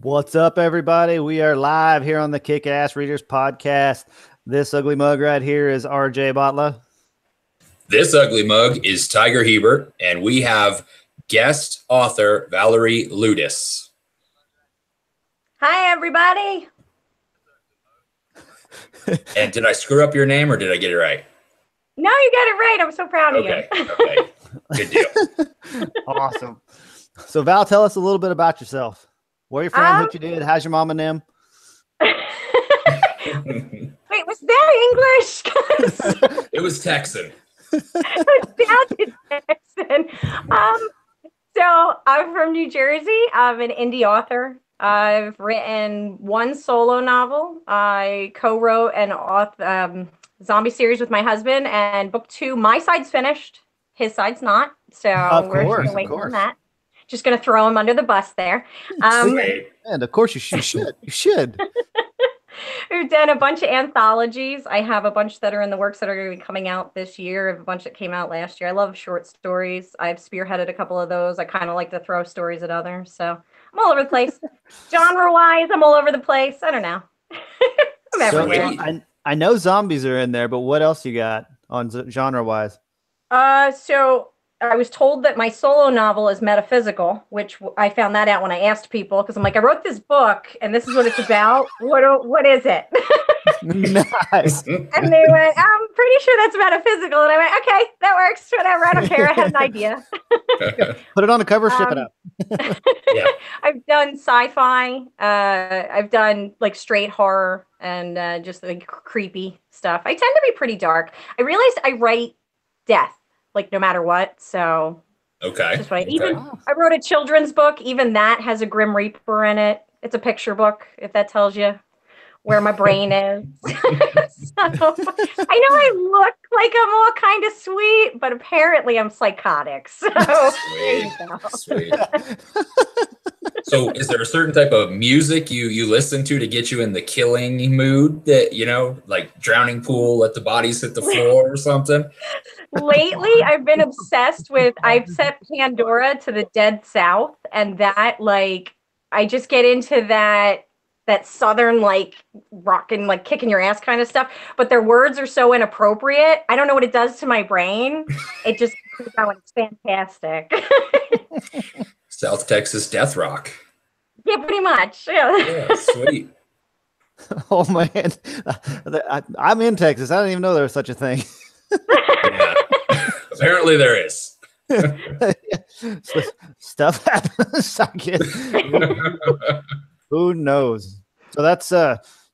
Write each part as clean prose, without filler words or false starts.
What's up, everybody? We are live here on the Kickass Readers Podcast. This ugly mug right here is RJ Botla. This ugly mug is Tiger Hebert, and we have guest author Valerie Lioudis. Hi, everybody. And did I screw up your name or did I get it right? No, you got it right. I'm so proud of you. Okay. Good deal. Awesome. So, Val, tell us a little bit about yourself. Where you from? What you did? How's your mom and them? Wait, was that English? It was Texan. It sounded Texan. So I'm from New Jersey. I'm an indie author. I've written one solo novel. I co-wrote an zombie series with my husband, and book 2, my side's finished. His side's not. So we're still waiting on that. Just going to throw him under the bus there. And of course you should. You should. We've done a bunch of anthologies. I have a bunch that are in the works that are going to be coming out this year. I have a bunch that came out last year. I love short stories. I've spearheaded a couple of those. I kind of like to throw stories at others. So I'm all over the place. Genre-wise, I'm all over the place. I don't know. I'm everywhere. I know zombies are in there, but what else you got on genre-wise? So I was told that my solo novel is metaphysical, which I found that out when I asked people, because I'm like, I wrote this book and this is what it's about. What is it? Nice. And they went, I'm pretty sure that's metaphysical. And I went, okay, that works. Whatever. I don't care. I had an idea. Put it on the cover, ship it out. Yeah. I've done sci-fi. I've done like straight horror and just like creepy stuff. I tend to be pretty dark. I realized I write death, like no matter what. So Okay. just what I wrote a children's book. Even that has a Grim Reaper in it. It's a picture book, if that tells you where my brain is. So, I know I look like I'm all kind of sweet, but apparently I'm psychotic. So Sweet. So is there a certain type of music you listen to get you in the killing mood that, like Drowning Pool, Let the Bodies Hit the Floor or something? Lately, I've been obsessed with, I've set Pandora to the Dead South, and that, like, I just get into that Southern, like, rockin', like, kicking your ass kind of stuff, but their words are so inappropriate. I don't know what it does to my brain. It just, it's fantastic. South Texas death rock. Yeah, pretty much. Yeah, sweet. Oh, man. I'm in Texas. I didn't even know there was such a thing. Yeah. Apparently there is. Stuff happens, I guess. Who knows? So that's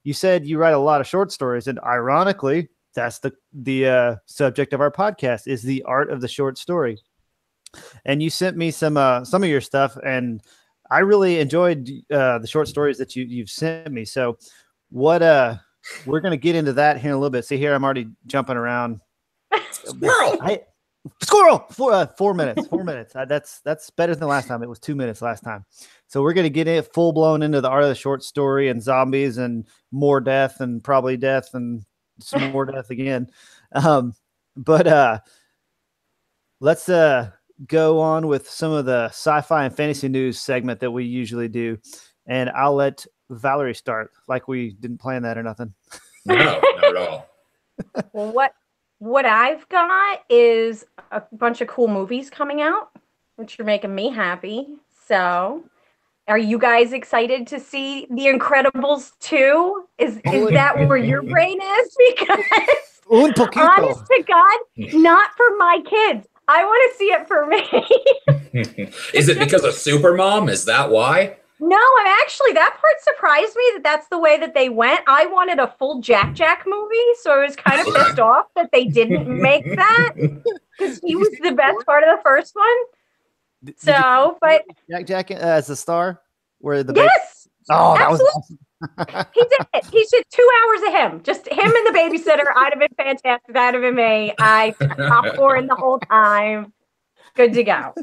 you said you write a lot of short stories, and ironically, that's the subject of our podcast is the art of the short story. And you sent me some of your stuff, and I really enjoyed the short stories that you've sent me. So what we're gonna get into that here in a little bit. See here, I'm already jumping around. Squirrel! 4 minutes. 4 minutes. That's better than last time. It was 2 minutes last time. So we're gonna get it full blown into the art of the short story and zombies and more death and probably death and some more death again. But let's go on with some of the sci-fi and fantasy news segment that we usually do, and I'll let Valerie start. Like we didn't plan that or nothing. No, not at all. Well, what I've got is a bunch of cool movies coming out, which are making me happy. So, are you guys excited to see The Incredibles 2? Is that where your brain is? Because honest to God, not for my kids. I want to see it for me. Is it because of Supermom? Is that why? No, that part surprised me that's the way that they went. I wanted a full Jack movie, so I was kind of pissed off that they didn't make that because he was the best part of the first one. But Jack as the star, where the yes, oh, that was awesome. He did it. He did 2 hours of him, just him and the babysitter. I'd have been fantastic. That'd have been me. I popcorn the whole time. Good to go.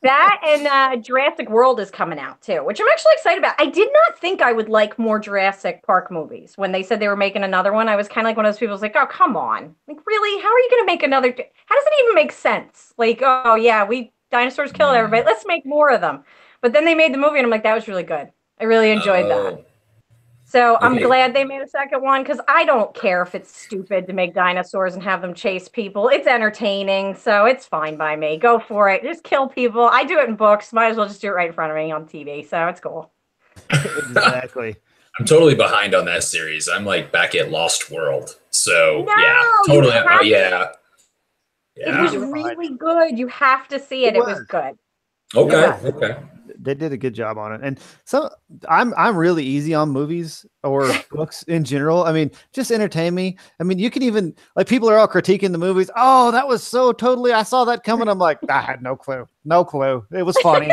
That and Jurassic World is coming out too, which I'm actually excited about. I did not think I would like more Jurassic Park movies. When they said they were making another one, I was kind of like one of those people who's like, oh, come on. Like, really? How are you going to make another? How does it even make sense? Like, oh, yeah, dinosaurs killed everybody. Let's make more of them. But then they made the movie and I'm like, that was really good. I really enjoyed that. So I'm Okay. glad they made a second one because I don't care if it's stupid to make dinosaurs and have them chase people. It's entertaining, so it's fine by me. Go for it. Just kill people. I do it in books. Might as well just do it right in front of me on TV. So it's cool. Exactly. I'm totally behind on that series. I'm like back at Lost World. So No, yeah, you totally. have to. Yeah. It was Yeah. really good. You have to see it. It was good. Okay. Yeah. Okay. They did a good job on it. And so I'm really easy on movies or books in general. I mean, just entertain me. I mean, you can even like people are all critiquing the movies. Oh, that was so totally I saw that coming. I'm like, I had no clue. No clue. It was funny.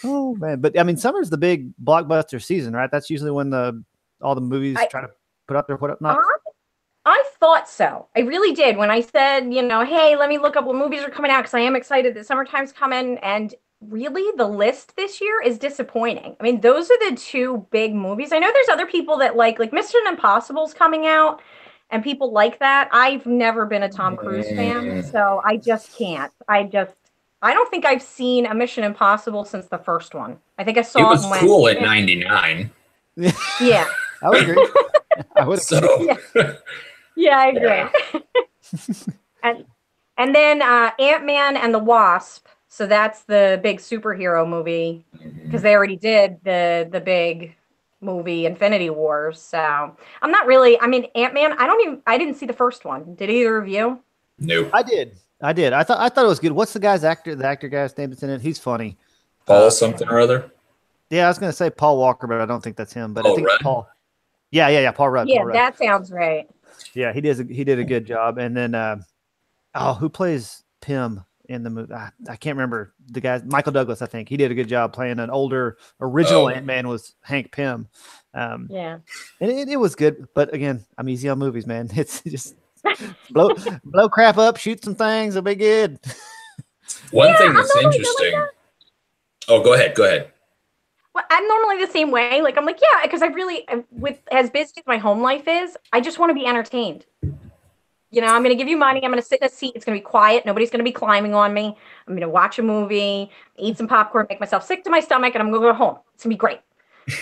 Oh man. But I mean, summer's the big blockbuster season, right? That's usually when all the movies try to put up their whatnot. I thought so. I really did. When I said, hey, let me look up what movies are coming out because I am excited that summertime's coming. And really, the list this year is disappointing. I mean, those are the two big movies. I know there's other people that like Mission Impossible's coming out and people like that. I've never been a Tom Cruise fan, so I just can't. I don't think I've seen a Mission Impossible since the first one. I think I saw it was when cool at 99. Yeah. I would agree. I would So Yeah, I agree. and then Ant-Man and the Wasp. So that's the big superhero movie because they already did the big movie Infinity Wars. So I'm not really. I mean, Ant-Man. I didn't see the first one. Did either of you? Nope. I did. I thought it was good. What's the actor guy's name that's in it? He's funny. Paul something or other. Yeah, I was gonna say Paul Walker, but I don't think that's him. But I think Rudd? Paul. Yeah, Paul Rudd. Yeah, Paul Rudd. that sounds right. Yeah, he did a good job. And then who plays Pym in the movie? I can't remember the guy. Michael Douglas, I think. He did a good job playing an older original Ant-Man was Hank Pym. Yeah. And it was good, but again, I'm easy on movies, man. It's just blow crap up, shoot some things, it'll be good. One thing that's interesting. Oh, go ahead. Well, I'm normally the same way. Like, I'm like, yeah, because with as busy as my home life is, I just want to be entertained. I'm going to give you money. I'm going to sit in a seat. It's going to be quiet. Nobody's going to be climbing on me. I'm going to watch a movie, eat some popcorn, make myself sick to my stomach, and I'm going to go home. It's going to be great.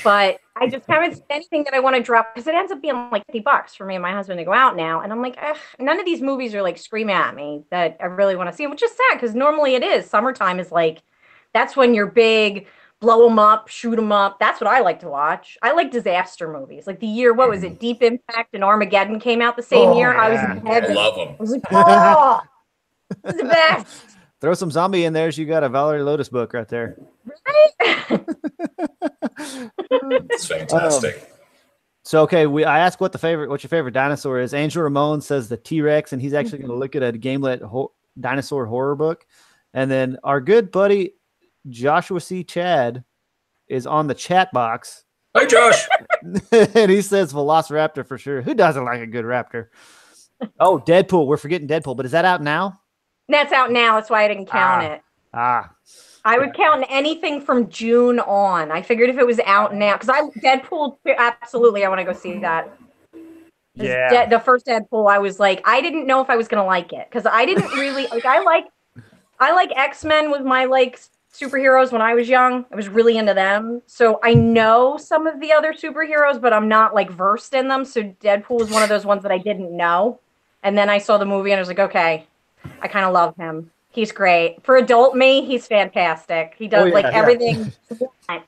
But I just haven't seen anything that I want to drop because it ends up being like $50 for me and my husband to go out now. And I'm like, none of these movies are like screaming at me that I really want to see, which is sad because normally it is. Summertime is like, that's when you're big, blow them up, shoot them up. That's what I like to watch. I like disaster movies. Like the year, what was it? Deep Impact and Armageddon came out the same year. Yeah. I was in heaven. I love them. I was like, oh, it's the best. Throw some zombie in there. You got a Valerie Lioudis book right there. Right? It's fantastic. So okay, I asked what your favorite dinosaur is. Angel Ramon says the T-Rex, and he's actually going to look at a Gamelet dinosaur horror book. And then our good buddy Joshua C. Chad is on the chat box. Hi, Josh. And he says Velociraptor for sure. Who doesn't like a good raptor? Oh, Deadpool. We're forgetting Deadpool, but is that out now? That's out now. That's why I didn't count it. I would count anything from June on. I figured if it was out now, because Deadpool, absolutely, I want to go see that. Yeah. The first Deadpool, I was like, I didn't know if I was going to like it because I didn't really like. I like X-Men with my superheroes when I was young. I was really into them. So I know some of the other superheroes, but I'm not versed in them. So Deadpool was one of those ones that I didn't know. And then I saw the movie and I was like, okay, I kind of love him. He's great. For adult me, he's fantastic. He does everything you want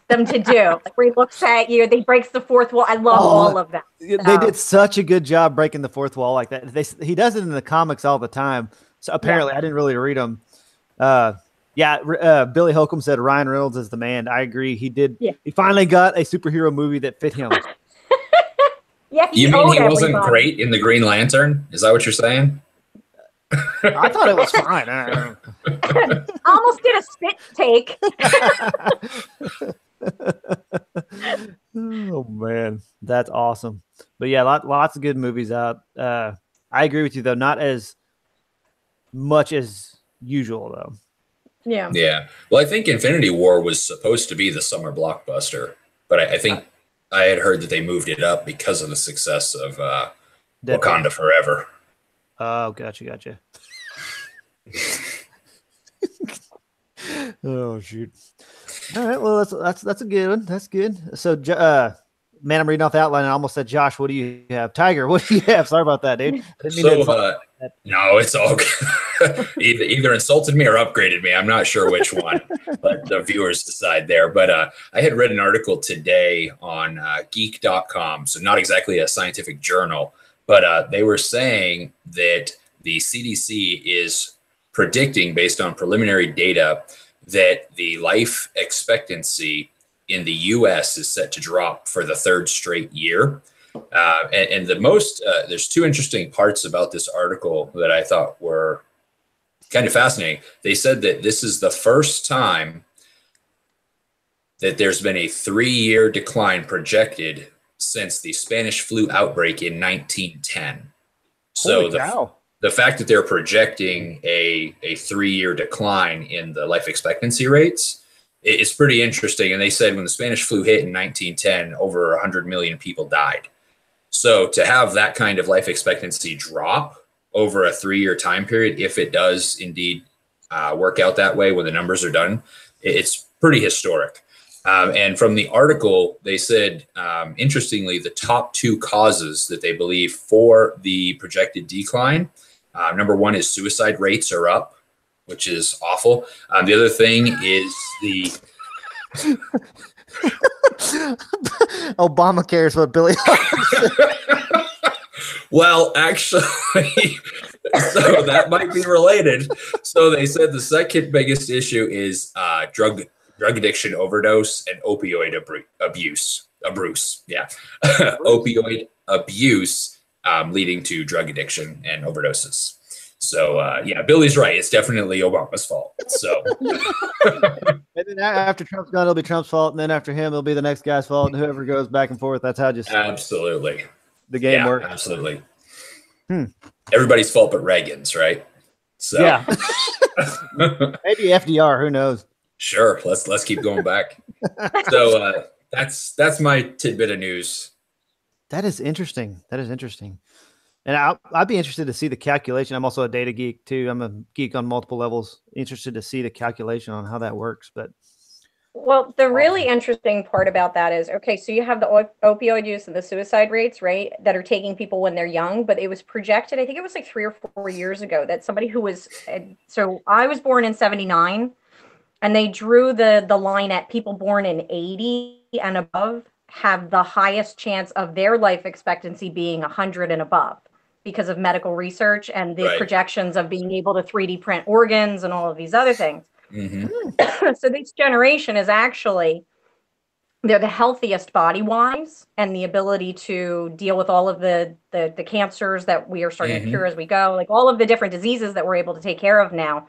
them to do. Where he looks at you, he breaks the fourth wall. I love all of that. So. They did such a good job breaking the fourth wall like that. He does it in the comics all the time. So apparently, I didn't really read them. Billy Holcomb said Ryan Reynolds is the man. I agree. He did. Yeah. He finally got a superhero movie that fit him. Yeah. You mean he wasn't great in the Green Lantern? Is that what you're saying? I thought it was fine. I almost did a spit take. Oh man, that's awesome. But yeah, lots of good movies out. I agree with you though, not as much as usual though. Yeah. Well, I think Infinity War was supposed to be the summer blockbuster, but I think I had heard that they moved it up because of the success of Wakanda Forever. Oh, gotcha. Oh shoot. All right. Well, that's a good one. That's good. So, man, I'm reading off the outline and I almost said, Josh, what do you have? Tiger, what do you have? Sorry about that, dude. I didn't mean to insult that. No, it's all good. either insulted me or upgraded me. I'm not sure which one, but the viewers decide there. But I had read an article today on geek.com, so not exactly a scientific journal, but they were saying that the CDC is predicting, based on preliminary data, that the life expectancy in the US is set to drop for the third straight year. And the most, there's two interesting parts about this article that I thought were kind of fascinating. They said that this is the first time that there's been a 3-year decline projected since the Spanish flu outbreak in 1910. So the fact that they're projecting a 3-year decline in the life expectancy rates is pretty interesting. And they said when the Spanish flu hit in 1910, over 100 million people died. So to have that kind of life expectancy drop over a 3-year time period, if it does indeed work out that way when the numbers are done, it's pretty historic. And from the article, they said, interestingly, the top 2 causes that they believe for the projected decline, number 1 is suicide rates are up, which is awful. The other thing is the Obamacare is what Billy. Well, actually, so that might be related. So they said the second biggest issue is drug addiction, overdose, and opioid abuse. Yeah, opioid abuse leading to drug addiction and overdoses. So yeah, Billy's right. It's definitely Obama's fault. So, and then after Trump's gone, it'll be Trump's fault, and then after him, it'll be the next guy's fault, and whoever goes back and forth. That's how absolutely the game works. Absolutely. Everybody's fault but Reagan's, right? So yeah, maybe FDR. Who knows? Sure. Let's keep going back. So that's my tidbit of news. That is interesting. And I'd be interested to see the calculation. I'm also a data geek too. I'm a geek on multiple levels. Interested to see the calculation on how that works. But well, the really interesting part about that is, okay, so you have the opioid use and the suicide rates, right, that are taking people when they're young, but it was projected, I think it was like 3 or 4 years ago, that somebody who was, so I was born in 79, and they drew the line at people born in 80 and above have the highest chance of their life expectancy being 100 and above because of medical research and the projections of being able to 3D print organs and all of these other things. Mm-hmm. So this generation is actually, they're the healthiest body-wise, and the ability to deal with all of the cancers that we are starting to cure as we go, like all of the different diseases that we're able to take care of now.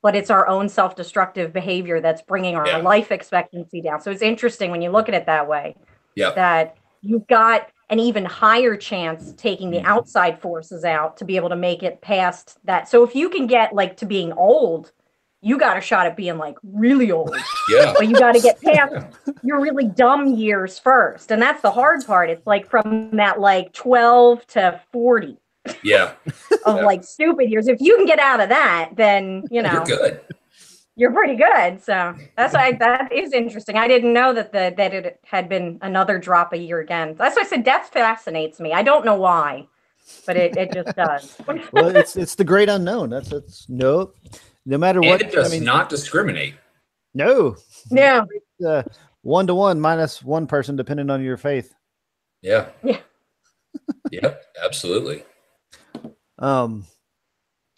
But it's our own self-destructive behavior that's bringing our life expectancy down. So it's interesting when you look at it that way, that you've got an even higher chance taking the outside forces out to be able to make it past that. So if you can get like to being old, you got a shot at being like really old. Yeah. But you got to get past your really dumb years first. And that's the hard part. It's like from that like 12 to 40. Yeah. Of like stupid years. If you can get out of that, then, you know, you're good. You're pretty good. So that's why that is interesting. I didn't know that that it had been another drop a year again. That's why I said death fascinates me. I don't know why, but it just does. Well, it's the great unknown. That's no matter what. And it does not discriminate. No. Yeah. 1-to-1 minus one person depending on your faith. Yeah. Yeah. Yep. Absolutely.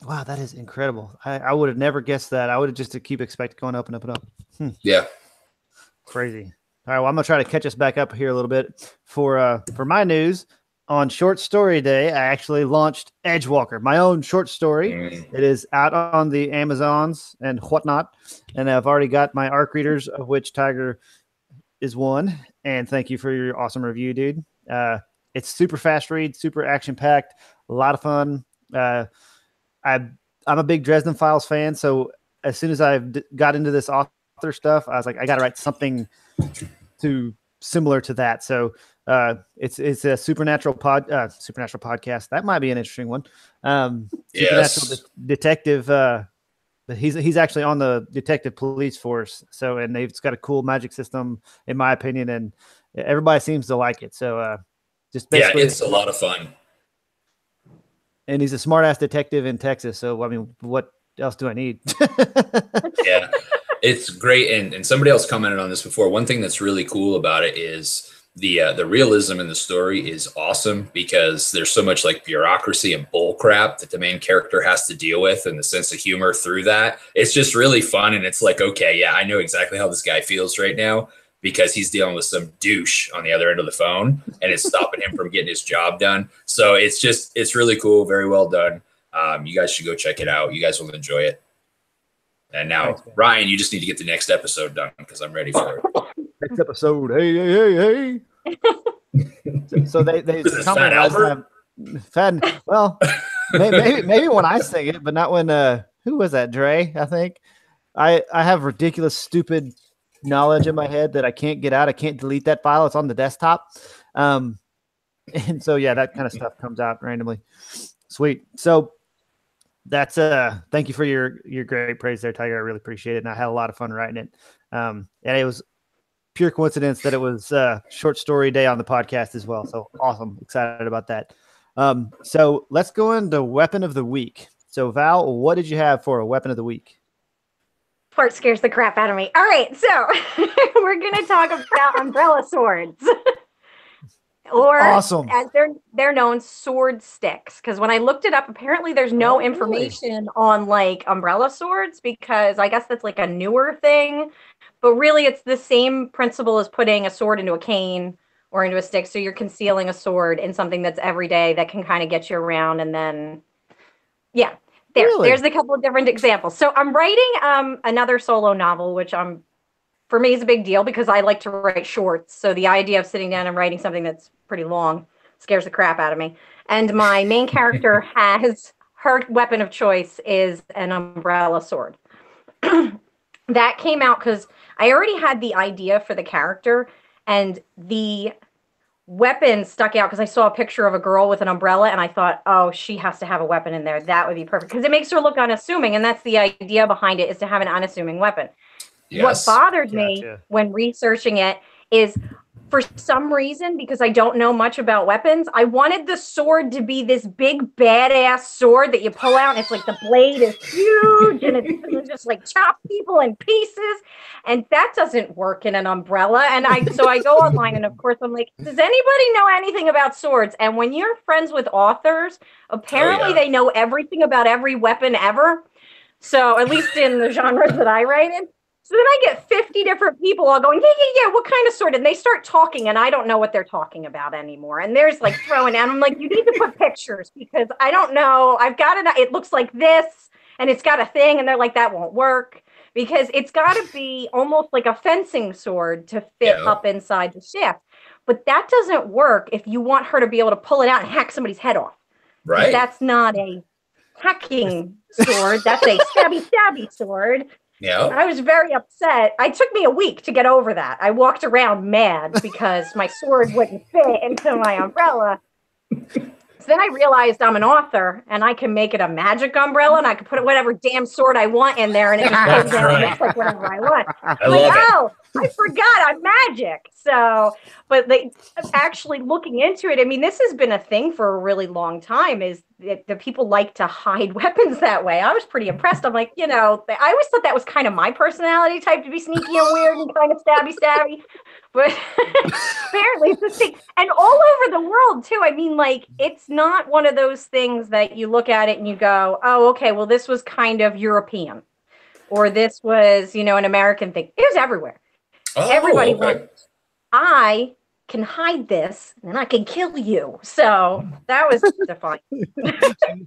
Wow, that is incredible. I would have never guessed that. I would have just to keep expecting going up and up and up. Yeah. Crazy. All right, well, I'm gonna try to catch us back up here a little bit for my news. On Short Story Day, I actually launched Edewalker, my own short story. It is out on the Amazons and whatnot, and I've already got my ARC readers, of which Tiger is one. And thank you for your awesome review, dude. It's super fast read, super action packed, a lot of fun. I'm a big Dresden Files fan, so as soon as I got into this author stuff, I was like, I got to write something similar to that. So it's a supernatural podcast. That might be an interesting one. Supernatural detective but he's actually on the detective police force. So, and it's got a cool magic system, in my opinion, and everybody seems to like it. So, just basically, it's a lot of fun. And he's a smart ass detective in Texas. So, I mean, what else do I need? Yeah, it's great. And somebody else commented on this before. One thing that's really cool about it is the realism in the story is awesome, because there's so much like bureaucracy and bull crap that the main character has to deal with, and the sense of humor through that. It's just really fun. And it's like, okay, yeah, I know exactly how this guy feels right now, because he's dealing with some douche on the other end of the phone, and it's stopping him from getting his job done. So it's really cool. Very well done. You guys should go check it out. You guys will enjoy it. And now, thanks, Ryan, you just need to get the next episode done, because I'm ready for it. Next episode. Hey. So they Fat Albert? Well, maybe when I sing it, but not when who was that? Dre, I think. I have ridiculous, stupid knowledge in my head that I can't get out. I can't delete that file. It's on the desktop. And so yeah, that kind of stuff comes out randomly. Sweet. So that's thank you for your great praise there, Tiger. I really appreciate it. And I had a lot of fun writing it. And it was pure coincidence that it was short story day on the podcast as well. So awesome. Excited about that. So let's go into weapon of the week. So Val, what did you have for a weapon of the week? Fart scares the crap out of me. All right. So we're going to talk about umbrella swords. Or awesome. As they're known, sword sticks. Because when I looked it up, apparently there's no information on like umbrella swords, because I guess that's like a newer thing. But really, it's the same principle as putting a sword into a cane or into a stick. So you're concealing a sword in something that's everyday that can kind of get you around. And then, yeah, there's a couple of different examples. So I'm writing another solo novel, which for me is a big deal, because I like to write shorts. So the idea of sitting down and writing something that's pretty long scares the crap out of me. And my main character has, her weapon of choice is an umbrella sword. That came out because I already had the idea for the character, and the weapon stuck out because I saw a picture of a girl with an umbrella, and I thought, oh, she has to have a weapon in there. That would be perfect, because it makes her look unassuming, and that's the idea behind it, is to have an unassuming weapon. Yes. What bothered me when researching it is, for some reason, because I don't know much about weapons, I wanted the sword to be this big badass sword that you pull out, and it's like the blade is huge, and it's just like chop people in pieces, and that doesn't work in an umbrella. And so I go online, and of course I'm like, does anybody know anything about swords? And when you're friends with authors, apparently they know everything about every weapon ever. So at least in the genres that I write in. So then I get 50 different people all going, yeah, what kind of sword? And they start talking, and I don't know what they're talking about anymore. And there's like throwing out. I'm like, you need to put pictures, because I don't know. I've got it looks like this, and it's got a thing. And they're like, that won't work, because it's got to be almost like a fencing sword to fit up inside the shaft. But that doesn't work if you want her to be able to pull it out and hack somebody's head off. Right. That's not a hacking sword. That's a stabby sword. Yeah, I was very upset. It took me a week to get over that. I walked around mad because my sword wouldn't fit into my umbrella. So then I realized I'm an author, and I can make it a magic umbrella, and I can put whatever damn sword I want in there, and it just goes down and looks like whatever I want. I forgot I'm magic. So, but actually looking into it, I mean, this has been a thing for a really long time, is that people like to hide weapons that way. I was pretty impressed. I'm like, I always thought that was kind of my personality type, to be sneaky and weird and kind of stabby. But apparently it's this thing. And all over the world too. I mean, like, it's not one of those things that you look at it and you go, oh, okay, well, this was kind of European, or this was, an American thing. It was everywhere. Oh, everybody went, I can hide this and I can kill you. So that was defiant.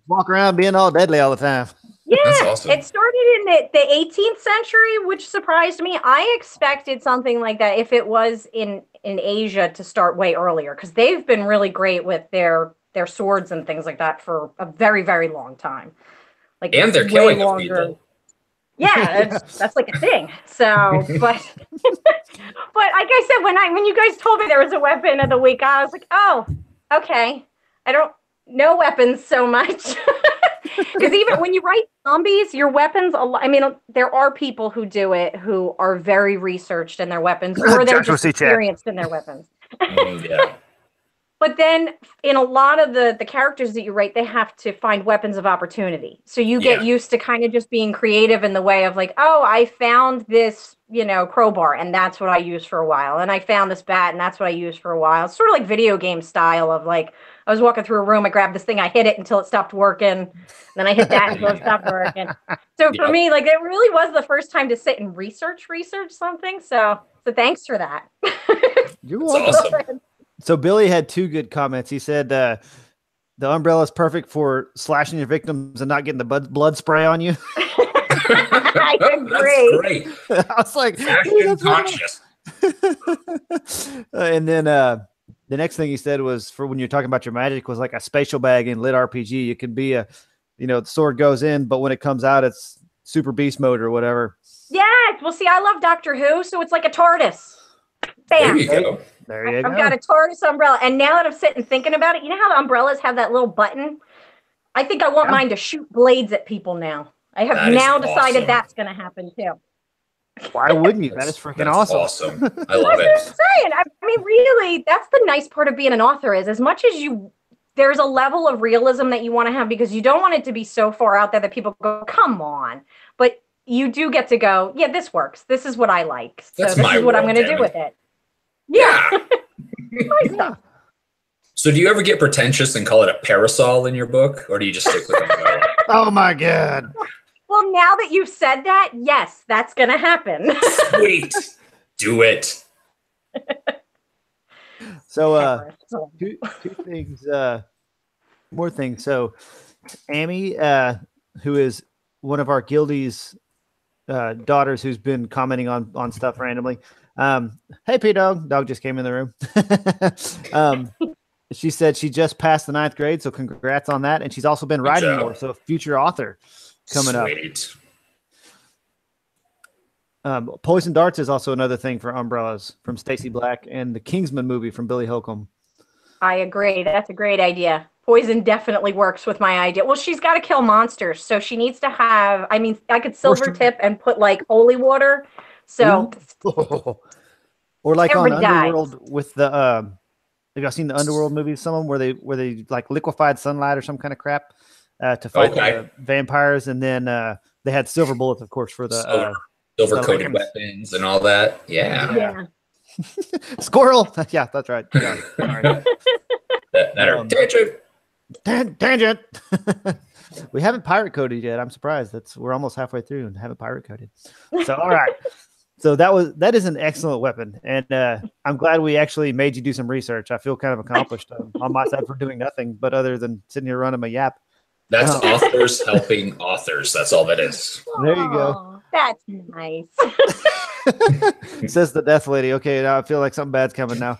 Walk around being all deadly all the time. Yeah, awesome. It started in the 18th century, which surprised me. I expected something like that, if it was in Asia, to start way earlier, because they've been really great with their swords and things like that for a very, very long time. Like, and they're killing people. Yeah, that's like a thing. So, but like I said, when you guys told me there was a weapon of the week, I was like, oh, okay. I don't know weapons so much. Because even when you write zombies, your weapons, I mean, there are people who do it who are very researched in their weapons, or they're just experienced in their weapons. Yeah. But then in a lot of the characters that you write, they have to find weapons of opportunity. So you get used to kind of just being creative in the way of like, oh, I found this, crowbar, and that's what I used for a while. And I found this bat, and that's what I used for a while. It's sort of like video game style of like, I was walking through a room, I grabbed this thing, I hit it until it stopped working. Then I hit that until it stopped working. So for me, like, it really was the first time to sit and research something. So thanks for that. You're welcome. Awesome. So Billy had 2 good comments. He said the umbrella is perfect for slashing your victims and not getting the blood spray on you. I agree. That's great. I was like, that's conscious. And then the next thing he said was for when you're talking about your magic was like a spatial bag in lit RPG. It can be the sword goes in, but when it comes out, it's super beast mode or whatever. Yes. Well, see, I love Doctor Who, so it's like a TARDIS. Bam. There you go. There you go. I've got a TARDIS umbrella. And now that I'm sitting thinking about it, you know how the umbrellas have that little button? I think I want mine to shoot blades at people now. I have now decided that's going to happen too. Why wouldn't you? That is freaking awesome. I love it. I'm saying, I mean, really, that's the nice part of being an author is as much as there's a level of realism that you want to have because you don't want it to be so far out there that people go, come on. But you do get to go, yeah, this works. This is what I like. So this is what I'm going to do with it. Yeah. Nice stuff. So do you ever get pretentious and call it a parasol in your book, or do you just stick with it? Oh my God. Well, now that you've said that, yes, that's going to happen. Sweet. Do it. So two things, more things. So Amy, who is one of our guildies daughters who's been commenting on stuff randomly. Hey, P-Dog. Dog just came in the room. She said she just passed the 9th grade, so congrats on that. And she's also been writing more, so future author coming up. Poison darts is also another thing for umbrellas from Stacey Black and the Kingsman movie from Billy Holcomb. I agree. That's a great idea. Poison definitely works with my idea. Well, she's got to kill monsters, so she needs to have, I mean, I could silver tip and put like holy water. So, or like on Underworld with the, have y'all seen the Underworld movies? Some of them where they like liquefied sunlight or some kind of crap to fight the vampires, and then they had silver bullets, of course, for the silver coated weapons and all that. Yeah. Squirrel. Yeah, that's right. Yeah. Tangent. We haven't pirate coded yet. I'm surprised. We're almost halfway through and haven't pirate coded. So all right. So that is an excellent weapon, and I'm glad we actually made you do some research. I feel kind of accomplished on my side for doing nothing but other than sitting here running my yap. That's authors helping authors. That's all that is. There you go. That's nice. Says the death lady. Okay, now I feel like something bad's coming now.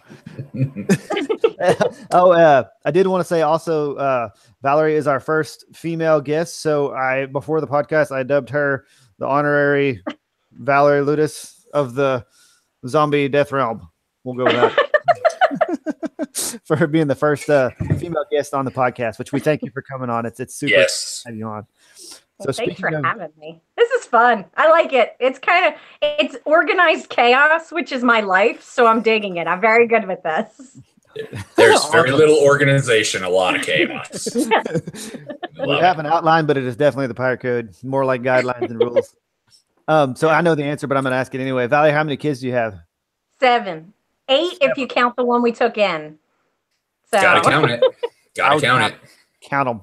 I did want to say also, Valerie is our first female guest. So before the podcast, I dubbed her the honorary Valerie Lioudis of the zombie death realm. We'll go with that. For her being the first female guest on the podcast, which we thank you for coming on. It's super to have you on. So thanks for having me. This is fun. I like it. It's organized chaos, which is my life. So I'm digging it. I'm very good with this. There's very little organization, a lot of chaos. We have an outline, but it is definitely the pirate code, more like guidelines and rules. So I know the answer, but I'm going to ask it anyway. Valerie, how many kids do you have? 7. 8 if you count the one we took in. So. Gotta count it. Count them.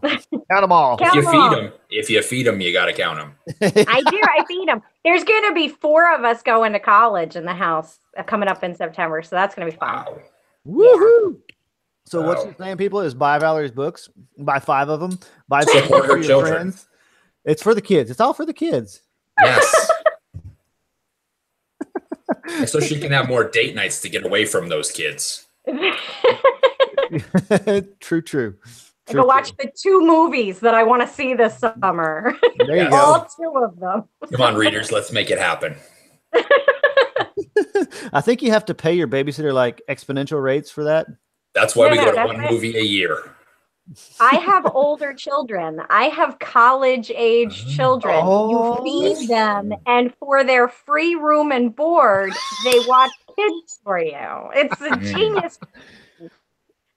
Count them all. If you feed them, you gotta count them. I do. I feed them. There's going to be 4 of us going to college in the house coming up in September, so that's going to be fun. Wow. Woohoo! So what's the saying, people? Is buy Valerie's books. Buy 5 of them. Buy support her children. Friends. It's for the kids. It's all for the kids. Yes. So she can have more date nights to get away from those kids. True. Go watch the 2 movies that I want to see this summer. There you go. All 2 of them. Come on, readers, let's make it happen. I think you have to pay your babysitter like exponential rates for that. That's why we go to 1 movie a year. I have older children. I have college-age children. You feed them, and for their free room and board, they watch kids for you. It's a genius.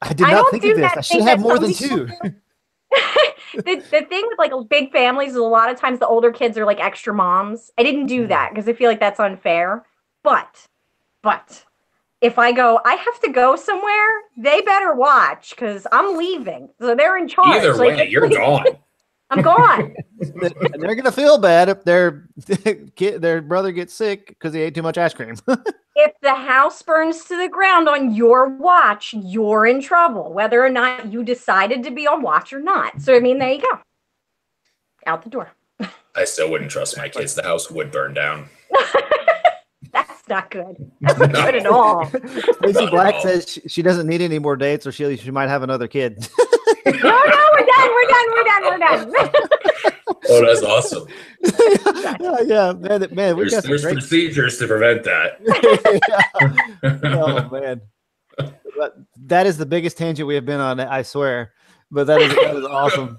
I did not think of this. I should have more than two. The thing with like big families is a lot of times the older kids are like extra moms. I didn't do that because I feel like that's unfair. But if I have to go somewhere, they better watch because I'm leaving. So they're in charge. Either way, you're gone. I'm gone. They're gonna feel bad if their brother gets sick because he ate too much ice cream. If the house burns to the ground on your watch, you're in trouble, whether or not you decided to be on watch or not. So I mean, there you go. Out the door. I still wouldn't trust my kids. The house would burn down. That's not good. That's not good at all. Stacey Black says she doesn't need any more dates, or she might have another kid. No, we're done. Oh, that's awesome. yeah, man, we got there's procedures to prevent that. Oh man, that is the biggest tangent we have been on. I swear, but that is awesome.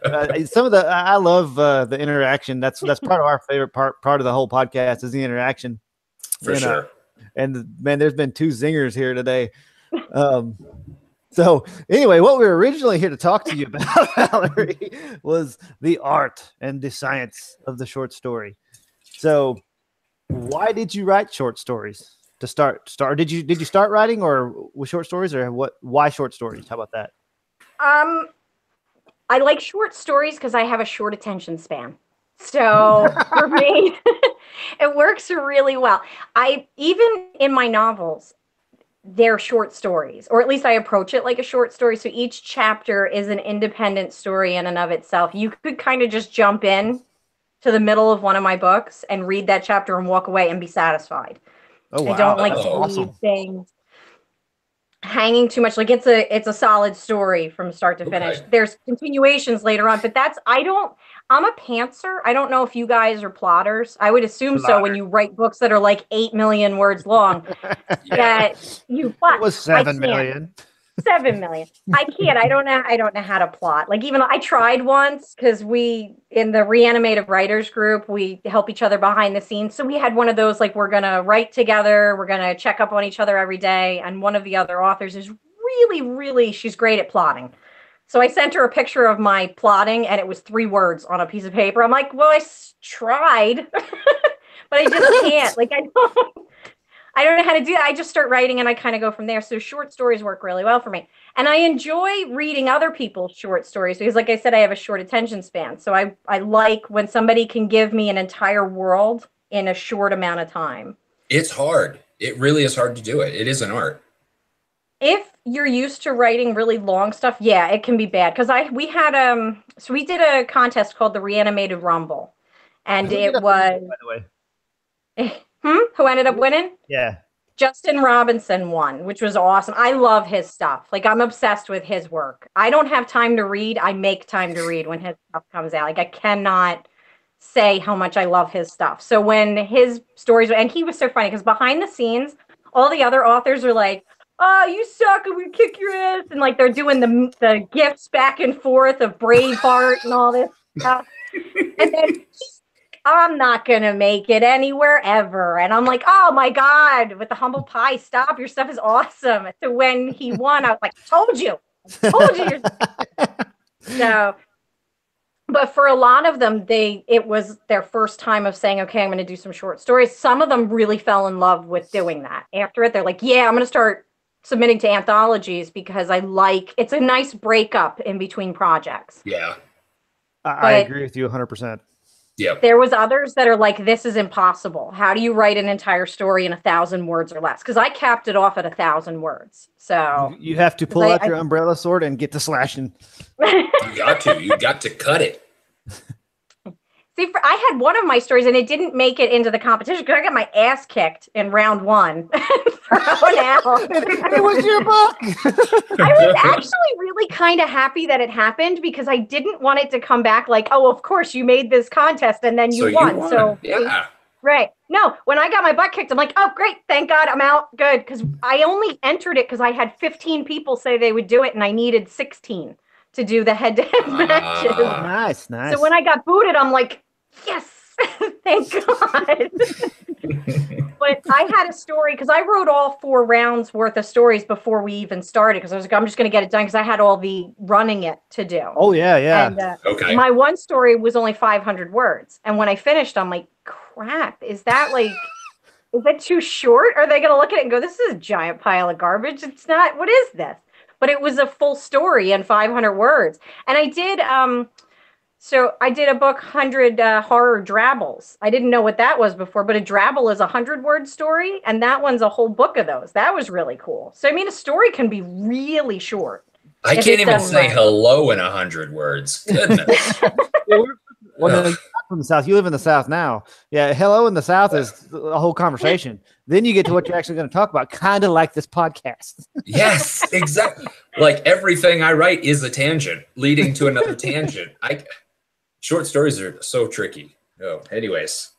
I love the interaction. That's part of our favorite part of the whole podcast is the interaction. For sure. And man, there's been two zingers here today. So anyway, what we were originally here to talk to you about, Valerie, was the art and the science of the short story. So why did you write short stories to start? Did you start writing or with short stories, or what? Why short stories? How about that? I like short stories because I have a short attention span. So for me, it works really well. Even in my novels, they're short stories, or at least I approach it like a short story. So each chapter is an independent story in and of itself. You could kind of just jump in to the middle of one of my books and read that chapter and walk away and be satisfied. Oh, wow. I don't like to leave things hanging too much. Like it's a solid story from start to finish. Okay. There's continuations later on, but I'm a pantser. I don't know if you guys are plotters. I would assume so when you write books that are like 8 million words long. That you plot. It was 7 million. 7 million. I can't. I don't know how to plot. Like even I tried once because we in the Reanimative Writers group, we help each other behind the scenes. So we had one of those like we're gonna write together, we're gonna check up on each other every day. And one of the other authors is really, she's great at plotting. So I sent her a picture of my plotting and it was 3 words on a piece of paper. I'm like, well, I tried, but I just can't. Like I don't know how to do that. I just start writing and I kind of go from there. So short stories work really well for me. And I enjoy reading other people's short stories because like I said, I have a short attention span. So I like when somebody can give me an entire world in a short amount of time. It's hard. It really is hard to do it. It is an art. If you're used to writing really long stuff, yeah, it can be bad. Because we did a contest called the Reanimated Rumble. And it was, by the way. Who ended up winning? Yeah. Justin Robinson won, which was awesome. I love his stuff. Like I'm obsessed with his work. I don't have time to read. I make time to read when his stuff comes out. Like I cannot say how much I love his stuff. So when his stories, and he was so funny because behind the scenes, all the other authors are like, oh, you suck, and we kick your ass. And like they're doing the gifts back and forth of Braveheart and all this stuff. And then I'm not going to make it anywhere ever. And I'm like, oh my God, with the humble pie, stop. Your stuff is awesome. So when he won, I was like, told you. So, but for a lot of them, it was their first time of saying, okay, I'm going to do some short stories. Some of them really fell in love with doing that. After it, they're like, yeah, I'm going to start submitting to anthologies because it's a nice breakup in between projects. Yeah. I agree with you 100%. Yeah. There was others that are like, this is impossible. How do you write an entire story in 1,000 words or less? Because I capped it off at 1,000 words. So you have to pull out your umbrella sword and get to slashing. You got to cut it. See, I had one of my stories and it didn't make it into the competition because I got my ass kicked in round 1. Thrown out. It was your book. I was actually really kind of happy that it happened because I didn't want it to come back like, oh, of course you made this contest and then you won. So yeah. Right. No, when I got my butt kicked, I'm like, oh, great. Thank God I'm out. Good. Because I only entered it because I had 15 people say they would do it and I needed 16. to do the head-to-head matches. Nice. So when I got booted, I'm like, yes, thank God. But I had a story because I wrote all 4 rounds worth of stories before we even started because I was like, I'm just going to get it done because I had all the running it to do. Oh, yeah. And Okay. my one story was only 500 words. And when I finished, I'm like, crap, is that too short? Are they going to look at it and go, this is a giant pile of garbage? It's not. What is this? But it was a full story in 500 words. And I did, so I did a book, 100 Horror Drabbles. I didn't know what that was before, but a drabble is a 100-word story. And that one's a whole book of those. That was really cool. So, I mean, a story can be really short. I can't even say hello in 100 words. Goodness. Well, you're not from the South. You live in the South now. Yeah, hello in the South is a whole conversation. Then you get to what you're actually going to talk about, kind of like this podcast. Yes, exactly. Like everything I write is a tangent leading to another tangent. Short stories are so tricky. Oh, anyways.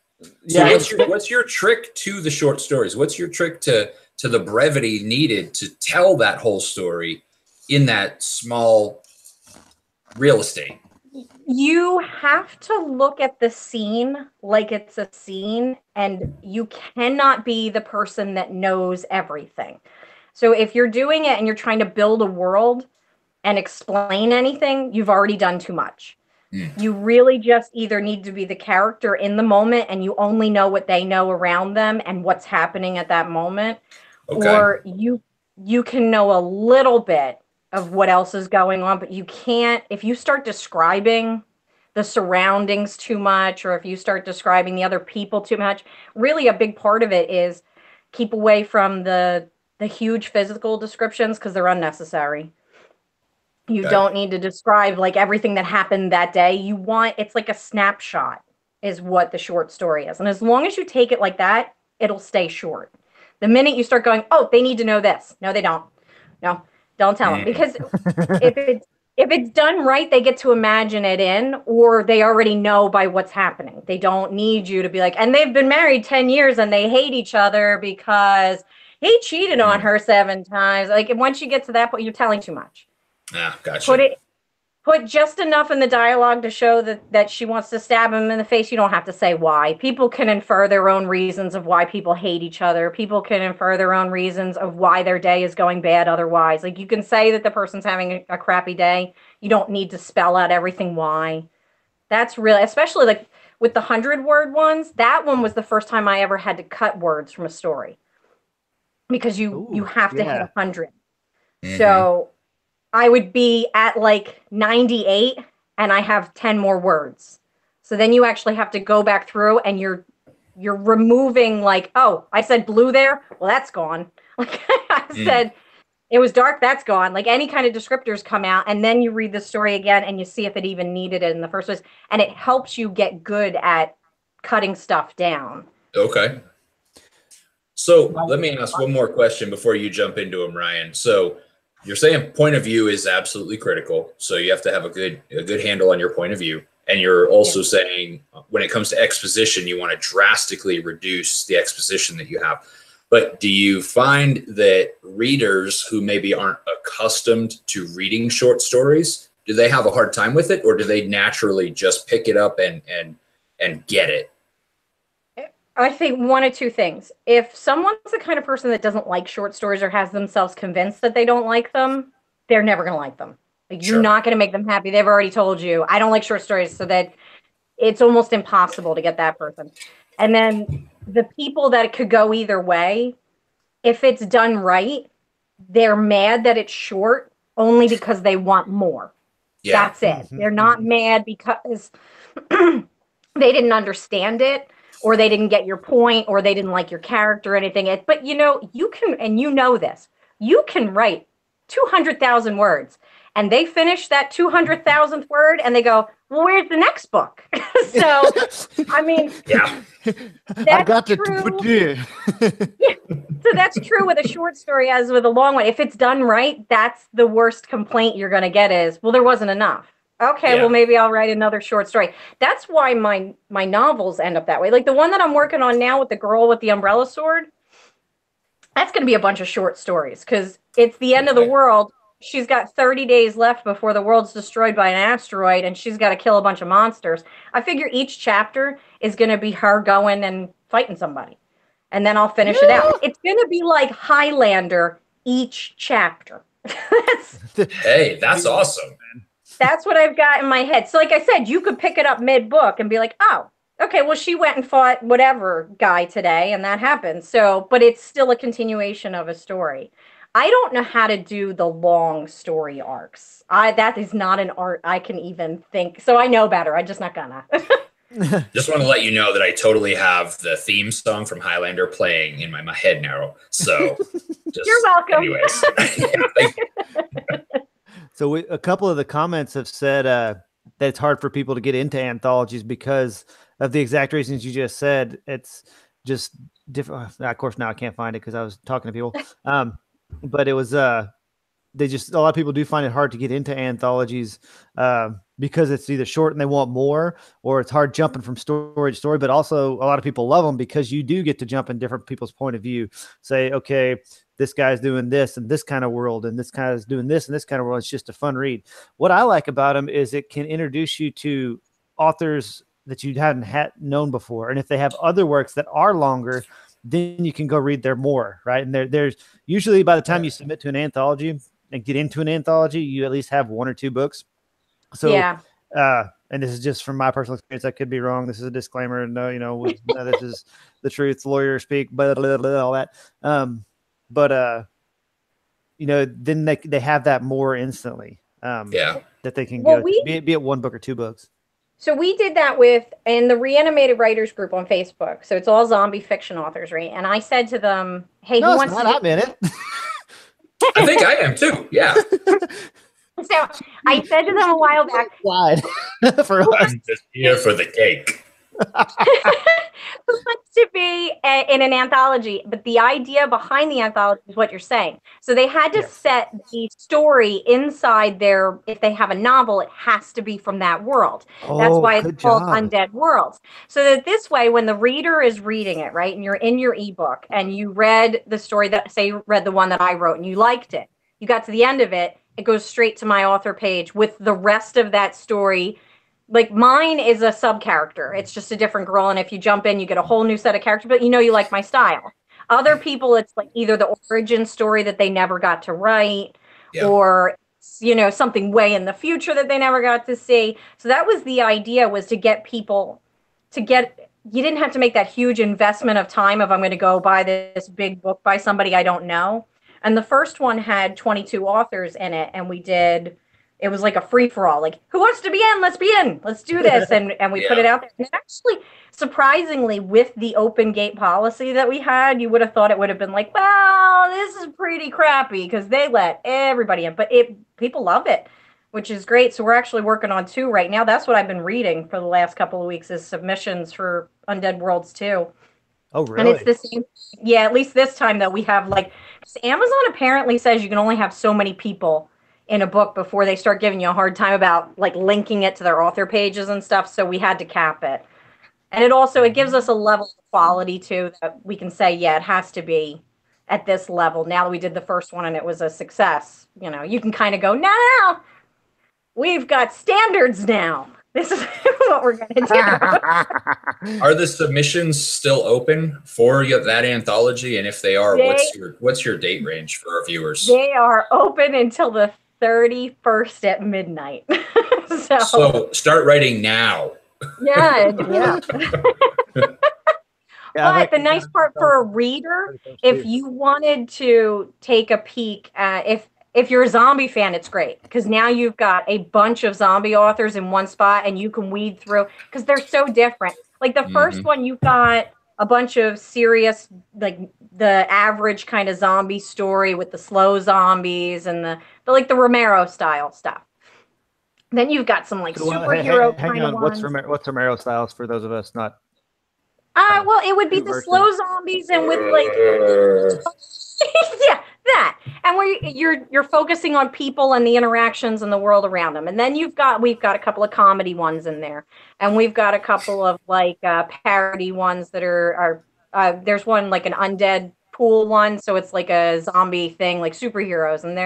So what's your trick to the short stories? What's your trick to the brevity needed to tell that whole story in that small real estate? You have to look at the scene like it's a scene, and you cannot be the person that knows everything. So if you're doing it and you're trying to build a world and explain anything, you've already done too much. You really just either need to be the character in the moment and you only know what they know around them and what's happening at that moment. Okay. Or you can know a little bit of what else is going on, but you can't, if you start describing the surroundings too much, or if you start describing the other people too much, really a big part of it is keep away from the huge physical descriptions because they're unnecessary. You don't need to describe like everything that happened that day. It's like a snapshot is what the short story is. And as long as you take it like that, it'll stay short. The minute you start going, oh, they need to know this. No, they don't. No. Don't tell them, because if it's done right, they get to imagine it in, or they already know by what's happening. They don't need you to be like, and they've been married 10 years and they hate each other because he cheated on her 7 times. Like, once you get to that point, you're telling too much. Ah, gotcha. Put just enough in the dialogue to show that she wants to stab him in the face. You don't have to say why. People can infer their own reasons of why people hate each other. People can infer their own reasons of why their day is going bad otherwise. Like, you can say that the person's having a crappy day. You don't need to spell out everything why. That's really, especially like with the 100-word ones, that one was the first time I ever had to cut words from a story. Because you have to hit 100. So I would be at like 98 and I have 10 more words. So then you actually have to go back through and you're removing like, oh, I said blue there. Well, that's gone. Like I said, it was dark. That's gone. Like any kind of descriptors come out, and then you read the story again and you see if it even needed it in the first place. And it helps you get good at cutting stuff down. Okay. So let me ask one more question before you jump into them, Ryan. So you're saying point of view is absolutely critical. So you have to have a good handle on your point of view. And you're also saying when it comes to exposition, you want to drastically reduce the exposition that you have. But do you find that readers who maybe aren't accustomed to reading short stories, do they have a hard time with it, or do they naturally just pick it up and get it? I think one of two things. If someone's the kind of person that doesn't like short stories or has themselves convinced that they don't like them, they're never going to like them. Like, you're not going to make them happy. They've already told you, I don't like short stories, so that it's almost impossible to get that person. And then the people that could go either way, if it's done right, they're mad that it's short only because they want more. Yeah. That's it. They're not mad because they didn't understand it, or they didn't get your point, or they didn't like your character or anything. But you can, and you know this, you can write 200,000 words, and they finish that 200,000th word and they go, well, where's the next book? So, I mean, I got to put it. So that's true with a short story as with a long one. If it's done right, that's the worst complaint you're going to get is, well, there wasn't enough. Okay, well, maybe I'll write another short story. That's why my novels end up that way. Like the one that I'm working on now with the girl with the umbrella sword, that's going to be a bunch of short stories because it's the end of the world. she's got 30 days left before the world's destroyed by an asteroid, and she's got to kill a bunch of monsters. I figure each chapter is going to be her going and fighting somebody, and then I'll finish it out. It's going to be like Highlander each chapter. Hey, that's awesome. That's what I've got in my head. So like I said, you could pick it up mid-book and be like, oh, okay, well, she went and fought whatever guy today, and that happened. So, but it's still a continuation of a story. I don't know how to do the long story arcs. That is not an art I can even think. So I know better. I'm just not gonna. Just want to let you know that I totally have the theme song from Highlander playing in my head now. So you're welcome. Anyways. So a couple of the comments have said that it's hard for people to get into anthologies because of the exact reasons you just said. It's just different. Of course, now I can't find it because I was talking to people. But it was a lot of people do find it hard to get into anthologies because it's either short and they want more, or it's hard jumping from story to story. But also a lot of people love them because you do get to jump in different people's point of view. Say, okay, this guy's doing this and this kind of world, and this guy is doing this and this kind of world. It's just a fun read. What I like about them is it can introduce you to authors that you hadn't known before. And if they have other works that are longer, then you can go read their more, right? And there's usually by the time you submit to an anthology and get into an anthology, you at least have 1 or 2 books. So, yeah. And this is just from my personal experience. I could be wrong. This is a disclaimer. No, this is the truth. Lawyer speak, blah, blah, blah, all that. Then they have that more instantly. That they can go to, be it 1 book or 2 books. So we did that in the Reanimated Writers group on Facebook. So it's all zombie fiction authors, right? And I said to them, "Hey, who wants to?" I'm in it. I think I am too. Yeah. So I said to them a while back, for us, I'm just here for the cake. Who wants to be in an anthology? But the idea behind the anthology is what you're saying. So they had to set the story inside their, if they have a novel, it has to be from that world. That's why it's called Undead Worlds. So that this way, when the reader is reading it, right, and you're in your ebook and you read the story that, say you read the one that I wrote and you liked it, you got to the end of it, it goes straight to my author page with the rest of that story. Like mine is a sub character. It's just a different girl. And if you jump in, you get a whole new set of characters, but you like my style. Other people, it's like either the origin story that they never got to write or, something way in the future that they never got to see. So that was the idea, was to get people you didn't have to make that huge investment of time of I'm going to go buy this big book by somebody I don't know. And the first one had 22 authors in it. And it was like a free-for-all, like, who wants to be in? Let's be in. Let's do this. And we put it out there. And actually, surprisingly, with the open gate policy that we had, you would have thought it would have been like, well, this is pretty crappy because they let everybody in. But people love it, which is great. So we're actually working on 2 right now. That's what I've been reading for the last couple of weeks is submissions for Undead Worlds 2. Oh, really? And it's the same. Yeah, at least this time, though, we have Amazon apparently says you can only have so many people in a book before they start giving you a hard time about linking it to their author pages and stuff. So we had to cap it. And it gives us a level of quality too, that we can say, it has to be at this level. Now that we did the first one and it was a success, you can kind of go, no, we've got standards now. This is what we're going to do. Are the submissions still open for that anthology? And if they are, what's your date range for our viewers? They are open until the 31st at midnight. So start writing now. Yeah. But the nice part for a reader, if you wanted to take a peek at, if you're a zombie fan, it's great because now you've got a bunch of zombie authors in one spot and you can weed through because they're so different. Like the first one, you've got a bunch of serious, like the average kind of zombie story with the slow zombies and the Romero style stuff. Then you've got some superhero kind of ones. What's Romero styles for those of us not? Well, it would be the slow zombies and with that. And you're focusing on people and the interactions and the world around them. And then we've got a couple of comedy ones in there. And we've got a couple of parody ones that are there's one like an undead pool one. So it's like a zombie thing, like superheroes. And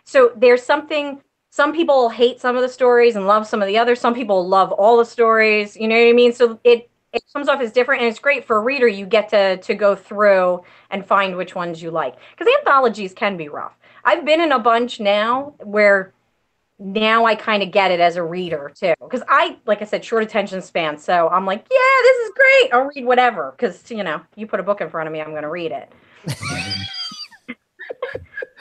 So there's something, some people hate some of the stories and love some of the others. Some people love all the stories. You know what I mean? So it comes off as different, and it's great for a reader. You get to go through and find which ones you like. Because anthologies can be rough. I've been in a bunch now where now I kind of get it as a reader too. Because like I said, short attention span. So I'm like, yeah, this is great. I'll read whatever. Because, you put a book in front of me, I'm going to read it.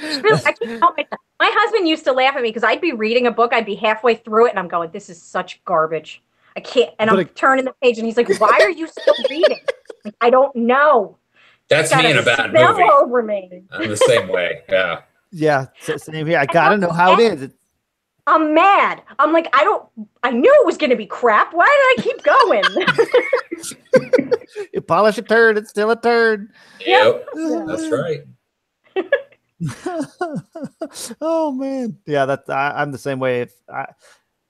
Really, I can't help myself. My husband used to laugh at me because I'd be reading a book, I'd be halfway through it, and I'm going, "This is such garbage. I can't." And I'm turning the page, and he's like, "Why are you still reading?" Like, I don't know. That's me in a bad movie. Over me. I'm the same way. Yeah. Yeah, same here. I gotta know how it ends. I'm mad. I'm like, I knew it was going to be crap. Why did I keep going? You polish a turd, it's still a turd. Yep, that's right. Oh man, yeah, I'm the same way.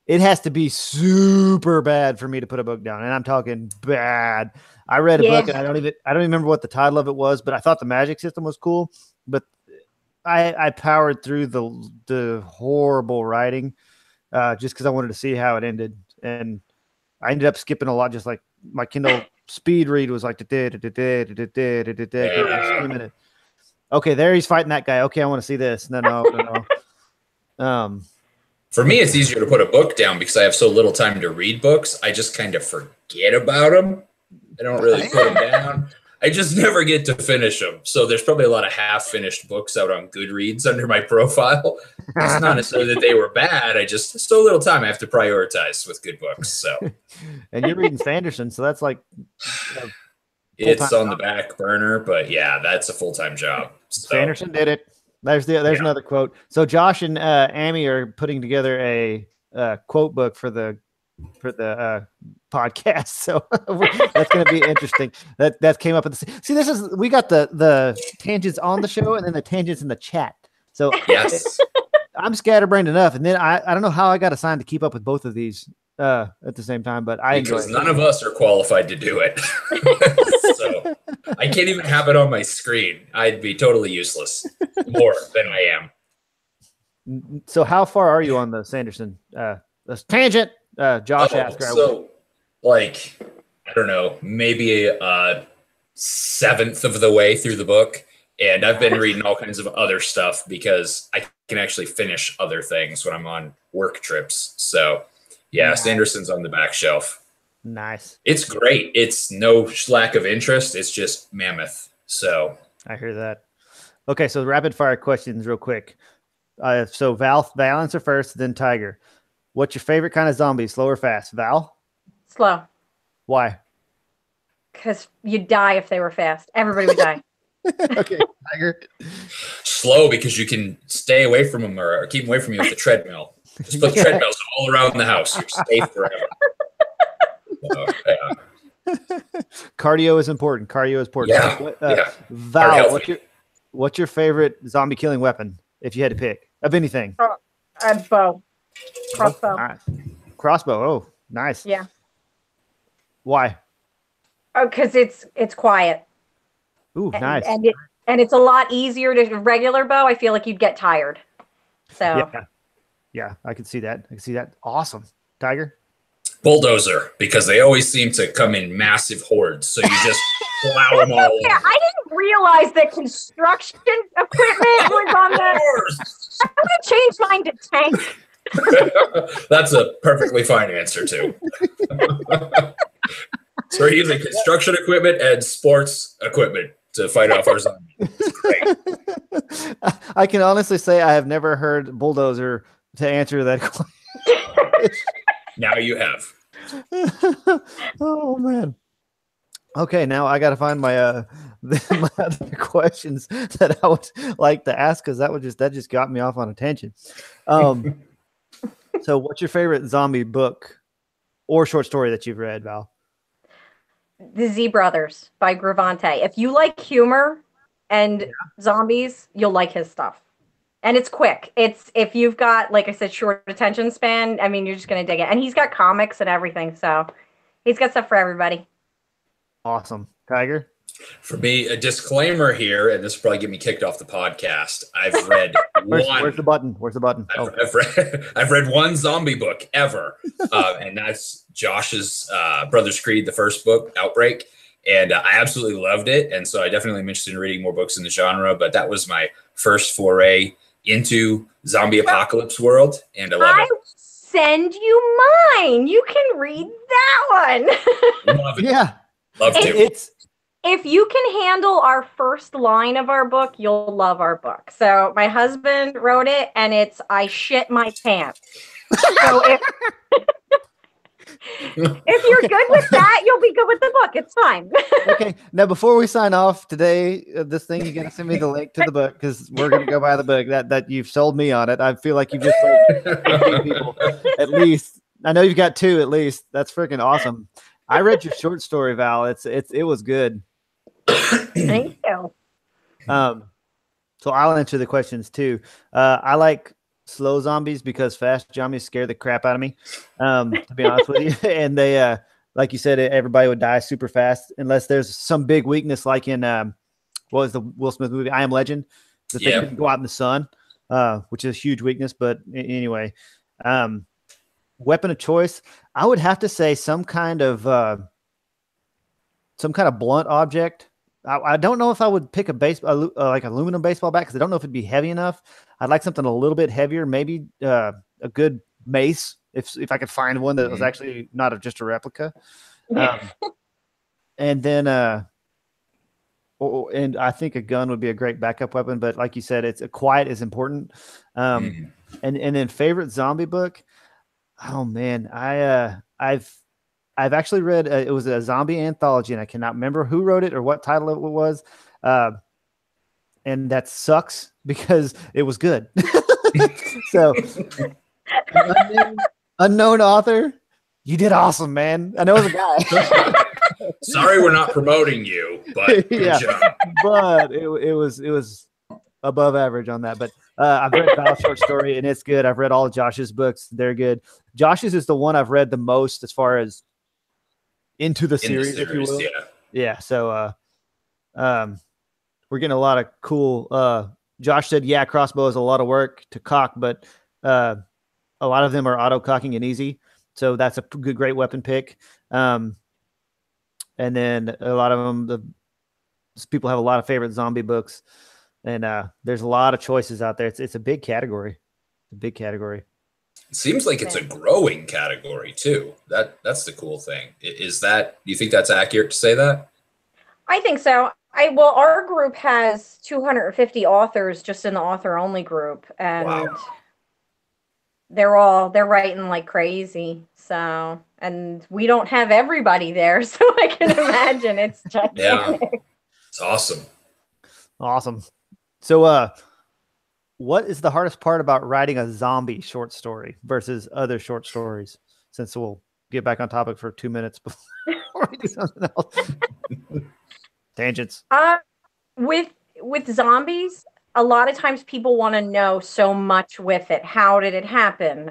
It has to be super bad for me to put a book down, and I'm talking bad. I read a book, and I don't even remember what the title of it was, but I thought the magic system was cool. But I powered through the horrible writing just because I wanted to see how it ended, and I ended up skipping a lot. Just like my Kindle speed read was like okay, there he's fighting that guy. Okay, I want to see this. No. For me, it's easier to put a book down because I have so little time to read books. I just kind of forget about them. I don't really put them down. I just never get to finish them. So there's probably a lot of half-finished books out on Goodreads under my profile. It's not necessarily that they were bad. So little time I have to prioritize with good books. So, and you're reading Sanderson, so that's like it's on the back burner, but yeah, that's a full-time job. So. Sanderson did it. There's another quote. So Josh and Amy are putting together a quote book for the podcast. So that's going to be interesting. That came up we got the tangents on the show and then the tangents in the chat. So yes, I'm scatterbrained enough, and then I don't know how I got assigned to keep up with both of these at the same time, but because none of us are qualified to do it. So I can't even have it on my screen. I'd be totally useless more than I am. So how far are you on the Sanderson tangent? Josh asked. So like, I don't know, maybe a seventh of the way through the book. And I've been reading all kinds of other stuff because I can actually finish other things when I'm on work trips. So yeah, nice. Sanderson's on the back shelf. Nice. It's great. It's no lack of interest. It's just mammoth. So I hear that. Okay, so rapid fire questions real quick. So Val answer first, then Tiger. What's your favorite kind of zombie, slow or fast? Val? Slow. Why? Because you'd die if they were fast. Everybody would die. Okay, Tiger. Slow because you can stay away from them or keep them away from you with the treadmill. Just put treadmills all around the house. You're safe forever. So, yeah. Cardio is important. Yeah. Val, what's your favorite zombie killing weapon if you had to pick of anything? Bow. Crossbow. All right. Crossbow. Oh, nice. Yeah. Why? Oh, because it's quiet. Ooh, nice. And it's a lot easier to regular bow. I feel like you'd get tired. So yeah, I can see that. Awesome. Tiger? Bulldozer, because they always seem to come in massive hordes. So you just plow them all over. Yeah, I didn't realize that construction equipment was on the. I'm going to change mine to tank. That's a perfectly fine answer, too. So we're using construction equipment and sports equipment to fight off our zombies. Great. I can honestly say I have never heard bulldozer to answer that question. Now you have. Oh man. Okay, now I got to find my my other questions that I would like to ask because that just got me off on a tangent. So, what's your favorite zombie book or short story that you've read, Val? The Z Brothers by Gravante. If you like humor and zombies, you'll like his stuff. And it's quick. It's if you've got, like I said, short attention span, I mean, you're just going to dig it. And he's got comics and everything. So he's got stuff for everybody. Awesome. Tiger? For me, a disclaimer here, and this will probably get me kicked off the podcast. I've read Where's the button? Where's the button? I've read one zombie book ever, and that's Josh's Brothers Creed, the first book, Outbreak, and I absolutely loved it. And so I definitely am interested in reading more books in the genre. But that was my first foray into zombie apocalypse world, and I love it. Send you mine. You can read that one. Love it. Yeah, love to. If you can handle our first line of our book, you'll love our book. So my husband wrote it, and it's "I shit my pants." So if you're good with that, you'll be good with the book. It's fine. Okay. Now, before we sign off today, this thing, you got to send me the link to the book because we're going to go buy the book. That you've sold me on it. I feel like you've just sold 15 people at least. I know you've got 2 at least. That's freaking awesome. I read your short story, Val. It was good. Thank you. So I'll answer the questions too. I like slow zombies because fast zombies scare the crap out of me. To be honest with you, and they, like you said, everybody would die super fast unless there's some big weakness, like in what was the Will Smith movie, I Am Legend, that they couldn't go out in the sun, which is a huge weakness. But anyway, weapon of choice, I would have to say some kind of blunt object. I don't know if I would pick like aluminum baseball bat because I don't know if it'd be heavy enough. I'd like something a little bit heavier, maybe a good mace if I could find one that was actually not just a replica. And then and I think a gun would be a great backup weapon. But like you said, it's quiet is important. And then favorite zombie book. Oh man, I've actually read, it was a zombie anthology, and I cannot remember who wrote it or what title it was. And that sucks because it was good. So, unknown author, you did awesome, man. I know it was a guy. Sorry, we're not promoting you, but good job. But it was above average on that. But I've read Val's short story, and it's good. I've read all of Josh's books. They're good. Josh's is the one I've read the most as far as into the series, if you will. Yeah. So we're getting a lot of cool Josh said, yeah, crossbow is a lot of work to cock, but a lot of them are auto cocking and easy. So that's a great weapon pick. And then a lot of them, people have a lot of favorite zombie books, and there's a lot of choices out there. It's a big category. A big category. It seems like it's a growing category too. That's the cool thing. Is that, do you think that's accurate to say that? I think so. Well, our group has 250 authors just in the author only group, and they're writing like crazy. So, and we don't have everybody there, so I can imagine it's gigantic. Yeah, it's awesome. Awesome. So, what is the hardest part about writing a zombie short story versus other short stories? Since we'll get back on topic for 2 minutes before we do something else. Tangents. With zombies, a lot of times people want to know so much with it. How did it happen?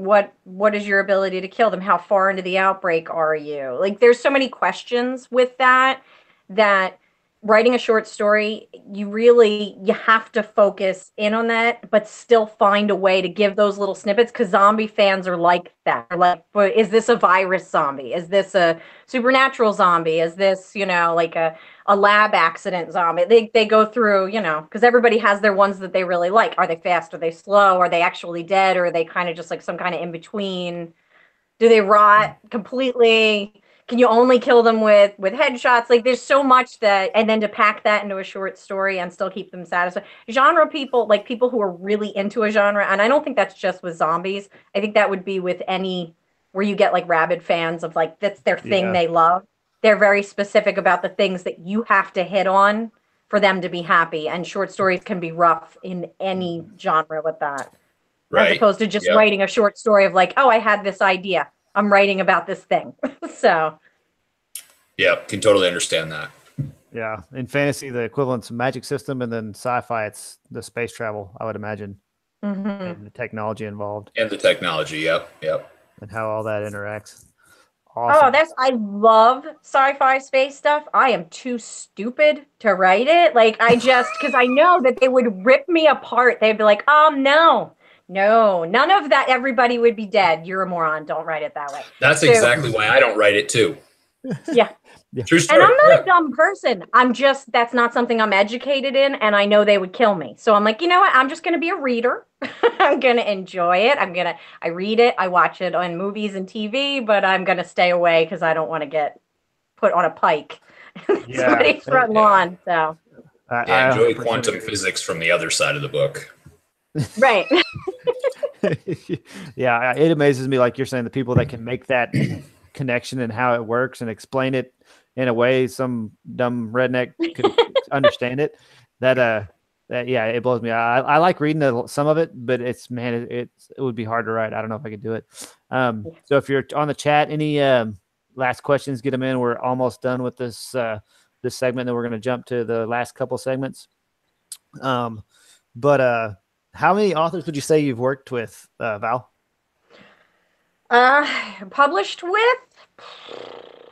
What is your ability to kill them? How far into the outbreak are you? Like, there's so many questions with that writing a short story, you have to focus in on that, but still find a way to give those little snippets, because zombie fans are like that. They're like, is this a virus zombie? Is this a supernatural zombie? Is this, like a lab accident zombie? They go through, because everybody has their ones that they really like. Are they fast? Are they slow? Are they actually dead? Or are they kind of just like some kind of in between? Do they rot completely? Can you only kill them with headshots? Like, there's so much that, and then to pack that into a short story and still keep them satisfied. Genre people, like people who are really into a genre, and I don't think that's just with zombies. I think that would be with any, where you get like rabid fans of like, that's their thing they love. They're very specific about the things that you have to hit on for them to be happy. And short stories can be rough in any genre with that. Right. As opposed to just writing a short story of like, oh, I had this idea. I'm writing about this thing. So. Yeah, can totally understand that. Yeah. In fantasy, the equivalent's magic system, and then sci-fi, it's the space travel, I would imagine. And the technology involved. And the technology, yep. And how all that interacts. awesome. Oh, I love sci-fi space stuff. I am too stupid to write it. Like because I know that they would rip me apart. They'd be like, no, none of that. Everybody would be dead. You're a moron. Don't write it that way. That's exactly why I don't write it too. Yeah. True story. And I'm not a dumb person. That's not something I'm educated in, and I know they would kill me. So I'm like, you know what? I'm just going to be a reader. I'm going to enjoy it. I read it. I watch it on movies and TV, but I'm going to stay away because I don't want to get put on a pike. Somebody's front lawn. So I enjoy quantum physics from the other side of the book. Right. Yeah, it amazes me, like you're saying, the people that can make that connection and how it works and explain it in a way some dumb redneck could understand it. It blows me. I like reading some of it, but it would be hard to write. I don't know if I could do it. So if you're on the chat, any last questions, get them in. We're almost done with this segment, then we're going to jump to the last couple segments. But how many authors would you say you've worked with, Val? Published with,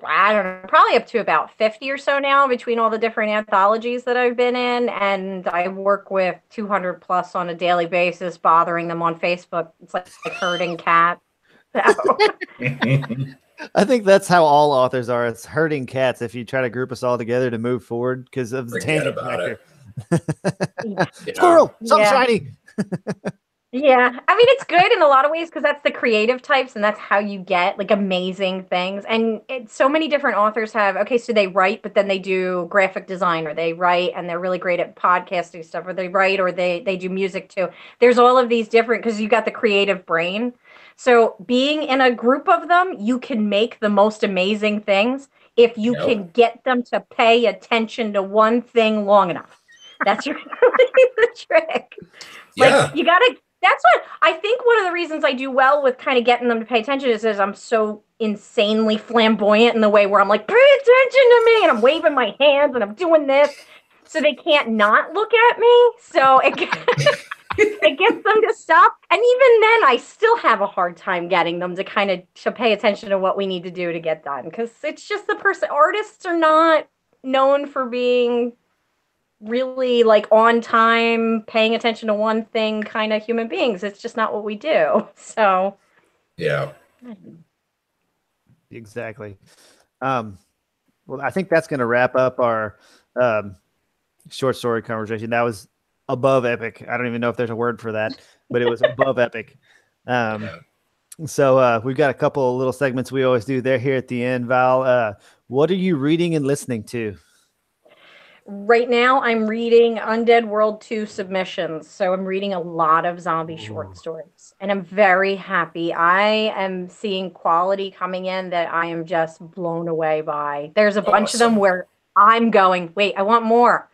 I don't know, probably up to about 50 or so now between all the different anthologies that I've been in. And I work with 200 plus on a daily basis, bothering them on Facebook. It's like herding cats. So. I think that's how all authors are. It's herding cats if you try to group us all together to move forward because of the tangent factor. Squirrel, something shiny. Yeah, I mean, it's good in a lot of ways because that's the creative types and that's how you get like amazing things. And so many different authors so they write, but then they do graphic design, or they write and they're really great at podcasting stuff, or they write, or they do music too. There's all of these different, because you got the creative brain. So being in a group of them, you can make the most amazing things if you can get them to pay attention to one thing long enough. That's really the trick. Like you gotta. That's what I think. One of the reasons I do well with kind of getting them to pay attention is I'm so insanely flamboyant in the way where I'm like, pay attention to me, and I'm waving my hands and I'm doing this, so they can't not look at me. So it gets them to stop. And even then, I still have a hard time getting them to pay attention to what we need to do to get done, because it's just artists are not known for being really like on time, paying attention to one thing kind of human beings. It's just not what we do. So yeah, exactly. Well, I think that's going to wrap up our short story conversation. That was above epic. I don't even know if there's a word for that, but it was above epic. So we've got a couple of little segments we always do there here at the end. Val, what are you reading and listening to? Right now, I'm reading Undead World 2 submissions. So I'm reading a lot of zombie short stories, and I'm very happy. I am seeing quality coming in that I am just blown away by. There's a bunch of them where I'm going, wait, I want more.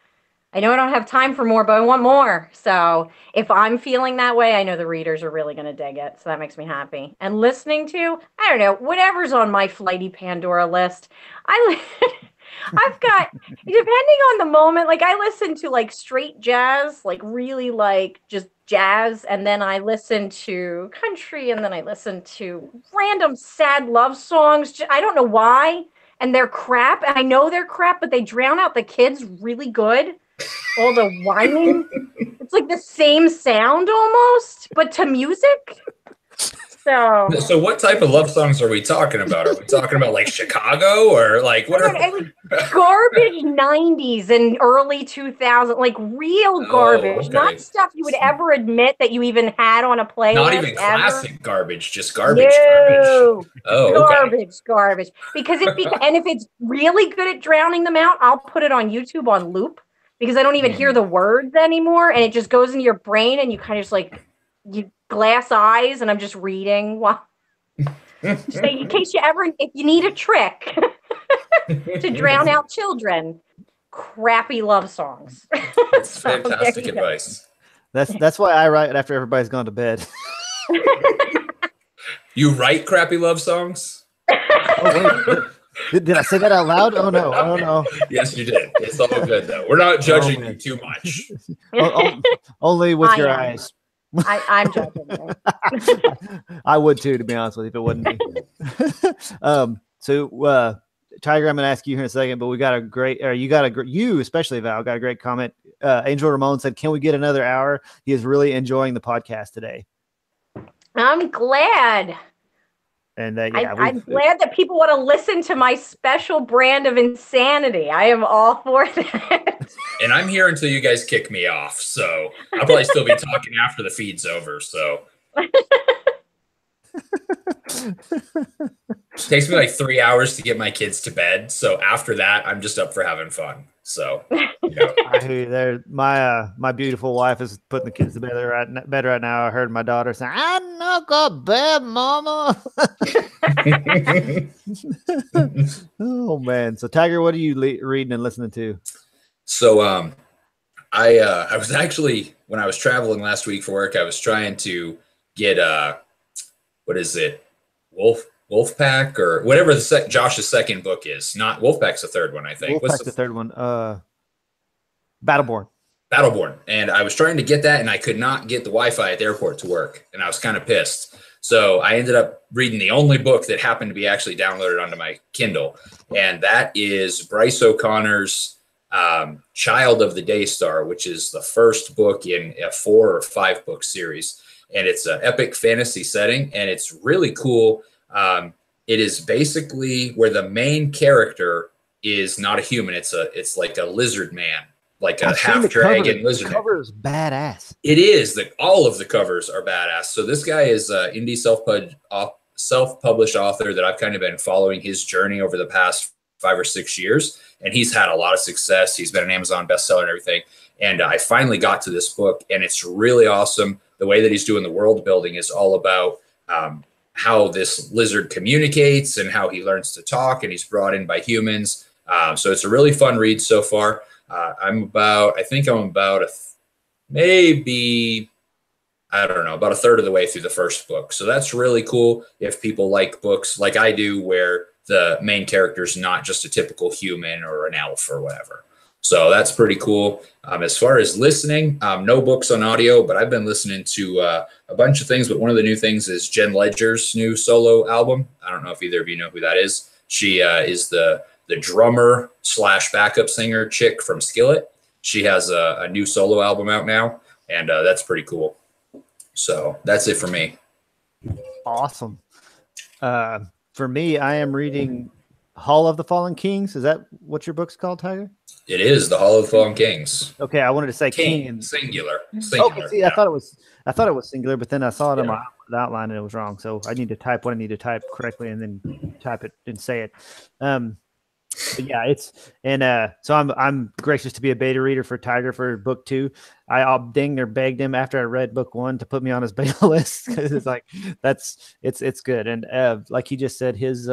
I know I don't have time for more, but I want more. So if I'm feeling that way, I know the readers are really going to dig it. So that makes me happy. And listening to, I don't know, whatever's on my flighty Pandora list. I've got, depending on the moment, like I listen to like straight jazz, like really like just jazz. And then I listen to country, and then I listen to random sad love songs. I don't know why. And they're crap. And I know they're crap, but they drown out the kids really good. All the whining. It's like the same sound almost, but to music. So what type of love songs are we talking about? Are we talking about like Chicago, or like what? Garbage 90s and early 2000s, like real garbage, not stuff you would ever admit that you even had on a playlist. Not even classic garbage, just garbage. Garbage. Oh, garbage. Because if it's really good at drowning them out, I'll put it on YouTube on loop, because I don't even hear the words anymore, and it just goes into your brain, and you kind of just like you glass eyes, and I'm just reading while so in case if you need a trick to drown out children, crappy love songs. That's fantastic advice. That's why I write after everybody's gone to bed. You write crappy love songs? Oh wait. Did I say that out loud? Oh no. Yes, you did. It's all good though. We're not judging you too much. Only with your eyes. I'm joking. I would too, to be honest with you, if it wasn't me. Tiger, I'm going to ask you here in a second, but we got a great, or you especially, Val, got a great comment. Angel Ramon said, "Can we get another hour? He is really enjoying the podcast today." I'm glad. And I'm glad that people want to listen to my special brand of insanity. I am all for that. And I'm here until you guys kick me off, so I'll probably still be talking after the feed's over. So it takes me like 3 hours to get my kids to bed. So after that, I'm just up for having fun. So I hear you there. My beautiful wife is putting the kids to bed right now. I heard my daughter saying, "I'm not go bed, mama." Oh man. So Tiger, what are you reading and listening to? So I was actually, when I was traveling last week for work, I was trying to get what is it? Wolfpack or whatever Josh's second book is. Not Wolfpack's the third one, I think. Wolfpack's the third one? Battleborn. And I was trying to get that, and I could not get the Wi-Fi at the airport to work, and I was kind of pissed. So I ended up reading the only book that happened to be actually downloaded onto my Kindle, and that is Bryce O'Connor's Child of the Daystar, which is the first book in a 4 or 5 book series. And it's an epic fantasy setting, and it's really cool. It is basically where the main character is not a human. It's like a lizard man, like a half dragon lizard man. The cover is badass. It is. All of the covers are badass. So this guy is an indie self-published author that I've kind of been following his journey over the past 5 or 6 years. And he's had a lot of success. He's been an Amazon bestseller and everything. And I finally got to this book, and it's really awesome. The way that he's doing the world building is all about how this lizard communicates and how he learns to talk, and he's brought in by humans. So it's a really fun read so far. I think I'm about maybe, I don't know, about a third of the way through the first book. So that's really cool if people like books like I do, where the main character is not just a typical human or an elf or whatever. So that's pretty cool. As far as listening, no books on audio, but I've been listening to a bunch of things. But one of the new things is Jen Ledger's new solo album. I don't know if either of you know who that is. She is the drummer / backup singer chick from Skillet. She has a new solo album out now, and that's pretty cool. So that's it for me. Awesome. For me, I am reading Hall of the Fallen Kings. Is that what your book's called, Tiger? It is the Hall of the Fallen Kings. Okay, I wanted to say king singular. Okay, see, yeah. I thought it was singular, but then I saw it in my outline and it was wrong. So I need to type what I need to type correctly and then type it and say it. But yeah, so I'm gracious to be a beta reader for Tiger for book 2. I'll ding or begged him after I read book 1 to put me on his beta list, because it's like it's good. And like he just said, his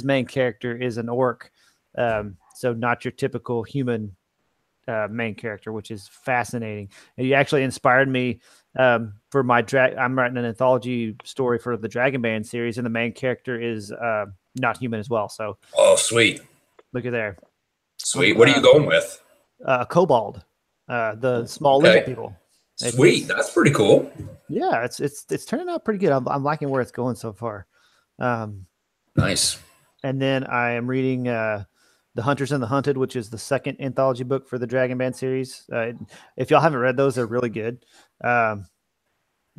main character is an orc, so not your typical human main character, which is fascinating. And you actually inspired me for my I'm writing an anthology story for the Dragon Band series, and the main character is not human as well. So sweet, look at there. Sweet. What are you going with? Kobold, the small lizard people. Sweet, that's pretty cool. Yeah, it's turning out pretty good. I'm liking where it's going so far. Nice. And then I am reading The Hunters and the Hunted, which is the second anthology book for the Dragon Band series. If y'all haven't read those, they're really good.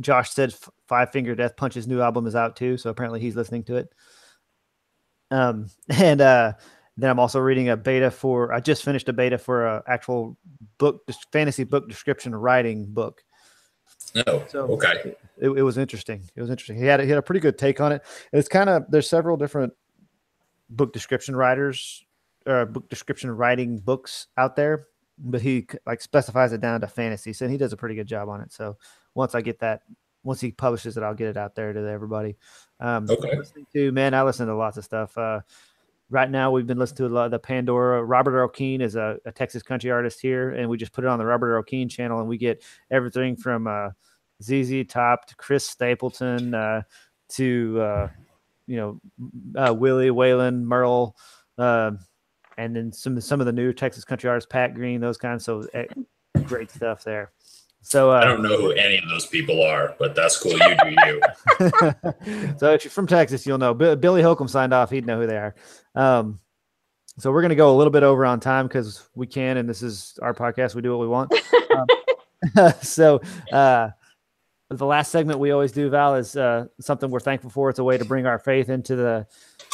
Josh said Five Finger Death Punch's new album is out too, so apparently he's listening to it. And then I'm also reading I just finished a beta for an actual fantasy book description writing book. Oh, so okay. It was interesting. He had a pretty good take on it. It's there's several different book description writers, book description writing books out there, but he specifies it down to fantasy. So he does a pretty good job on it. So once he publishes it, I'll get it out there to everybody. Okay. I listen to lots of stuff. Right now, we've been listening to a lot of the Pandora. Robert Earl Keen is a Texas country artist here, and we just put it on the Robert Earl Keen channel, and we get everything from ZZ Top to Chris Stapleton to Willie Waylon Merle, and then some of the new Texas country artists, Pat Green, those kinds. So great stuff there. So I don't know who any of those people are, but that's cool. You do you. So if you're from Texas, you'll know. Billy Holcomb signed off. He'd know who they are. So we're going to go a little bit over on time because we can, and this is our podcast. We do what we want. So the last segment we always do, Val, is something we're thankful for. It's a way to bring our faith into the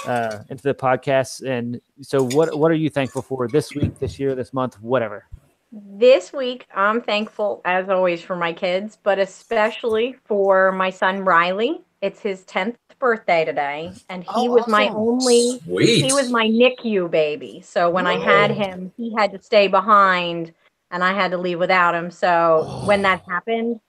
podcast. And so what are you thankful for this week, this year, this month, whatever? This week, I'm thankful, as always, for my kids, but especially for my son, Riley. It's his 10th birthday today, and he was my only, Sweet. he was my NICU baby. So when I had him, he had to stay behind, and I had to leave without him. So when that happened,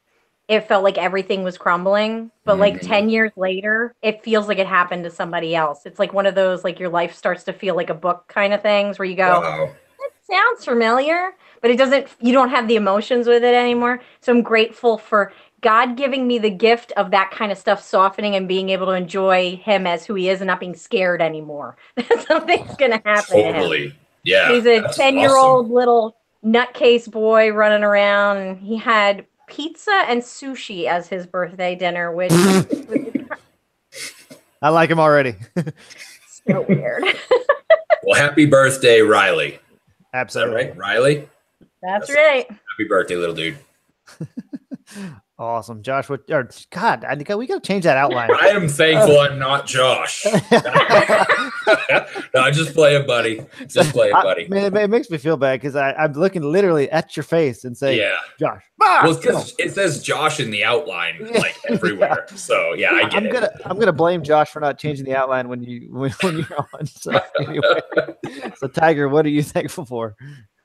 it felt like everything was crumbling. But like 10 years later, it feels like it happened to somebody else. It's like one of those, like your life starts to feel like a book kind of things where you go, Wow. that sounds familiar, but it doesn't, you don't have the emotions with it anymore. So I'm grateful for God giving me the gift of that kind of stuff softening and being able to enjoy him as who he is and not being scared anymore. Something's going to happen to him. Totally. Yeah. He's a 10-year-old little nutcase boy running around, and he had pizza and sushi as his birthday dinner, which I like him already. so weird. Well, happy birthday, Riley. Absolutely. Is that right? Riley? That's right. Happy birthday, little dude. Awesome. Josh, God, we got to change that outline. I am thankful I'm not Josh. No, just play it, buddy. Just play it, buddy. Man, it makes me feel bad because I'm looking literally at your face and say, Yeah. Josh. Well, because it says Josh in the outline, like everywhere. So yeah, I get it. I'm gonna blame Josh for not changing the outline when you're on. So anyway, so Tiger, what are you thankful for?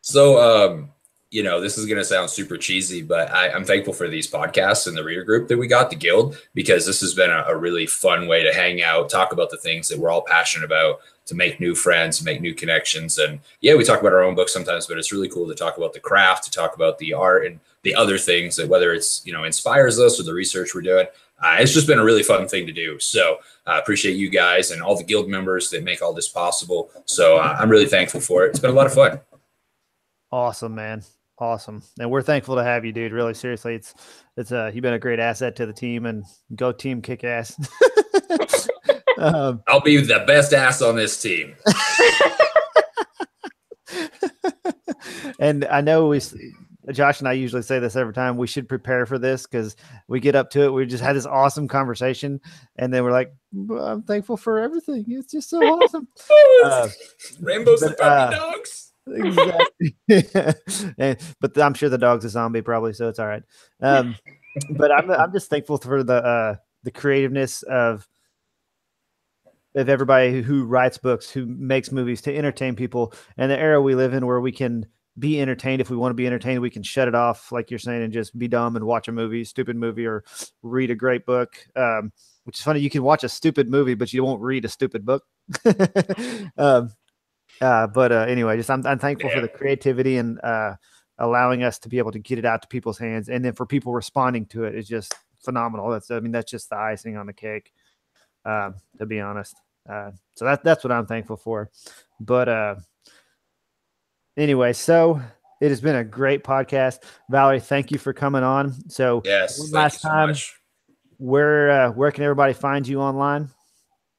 So this is going to sound super cheesy, but I'm thankful for these podcasts and the reader group that we got, the Guild, because this has been a really fun way to hang out, talk about the things that we're all passionate about, to make new friends, make new connections. And yeah, we talk about our own books sometimes, but it's really cool to talk about the craft, to talk about the art and the other things that, whether it's, inspires us or the research we're doing. It's just been a really fun thing to do. So I appreciate you guys and all the Guild members that make all this possible. So I'm really thankful for it. It's been a lot of fun. Awesome, man. Awesome. And we're thankful to have you, dude. Really, seriously. You've been a great asset to the team, and go team Kickass. I'll be the best ass on this team. And I know Josh and I usually say this every time, we should prepare for this because we get up to it. We just had this awesome conversation, and then we're like, I'm thankful for everything. It's just so awesome. Rainbows and puppy dogs. Exactly. But I'm sure the dog's a zombie probably, so it's all right. But I'm just thankful for the creativeness of everybody who writes books, who makes movies to entertain people, and the era we live in where we can be entertained. If we want to be entertained, we can shut it off, like you're saying, and just be dumb and watch a stupid movie, or read a great book. Which is funny. You can watch a stupid movie, but you won't read a stupid book. But anyway, just I'm thankful for the creativity and allowing us to be able to get it out to people's hands, and then for people responding to it is just phenomenal. That's just the icing on the cake, to be honest. So that's what I'm thankful for. But anyway, so it has been a great podcast, Valerie. Thank you for coming on. So yes, one last time, where can everybody find you online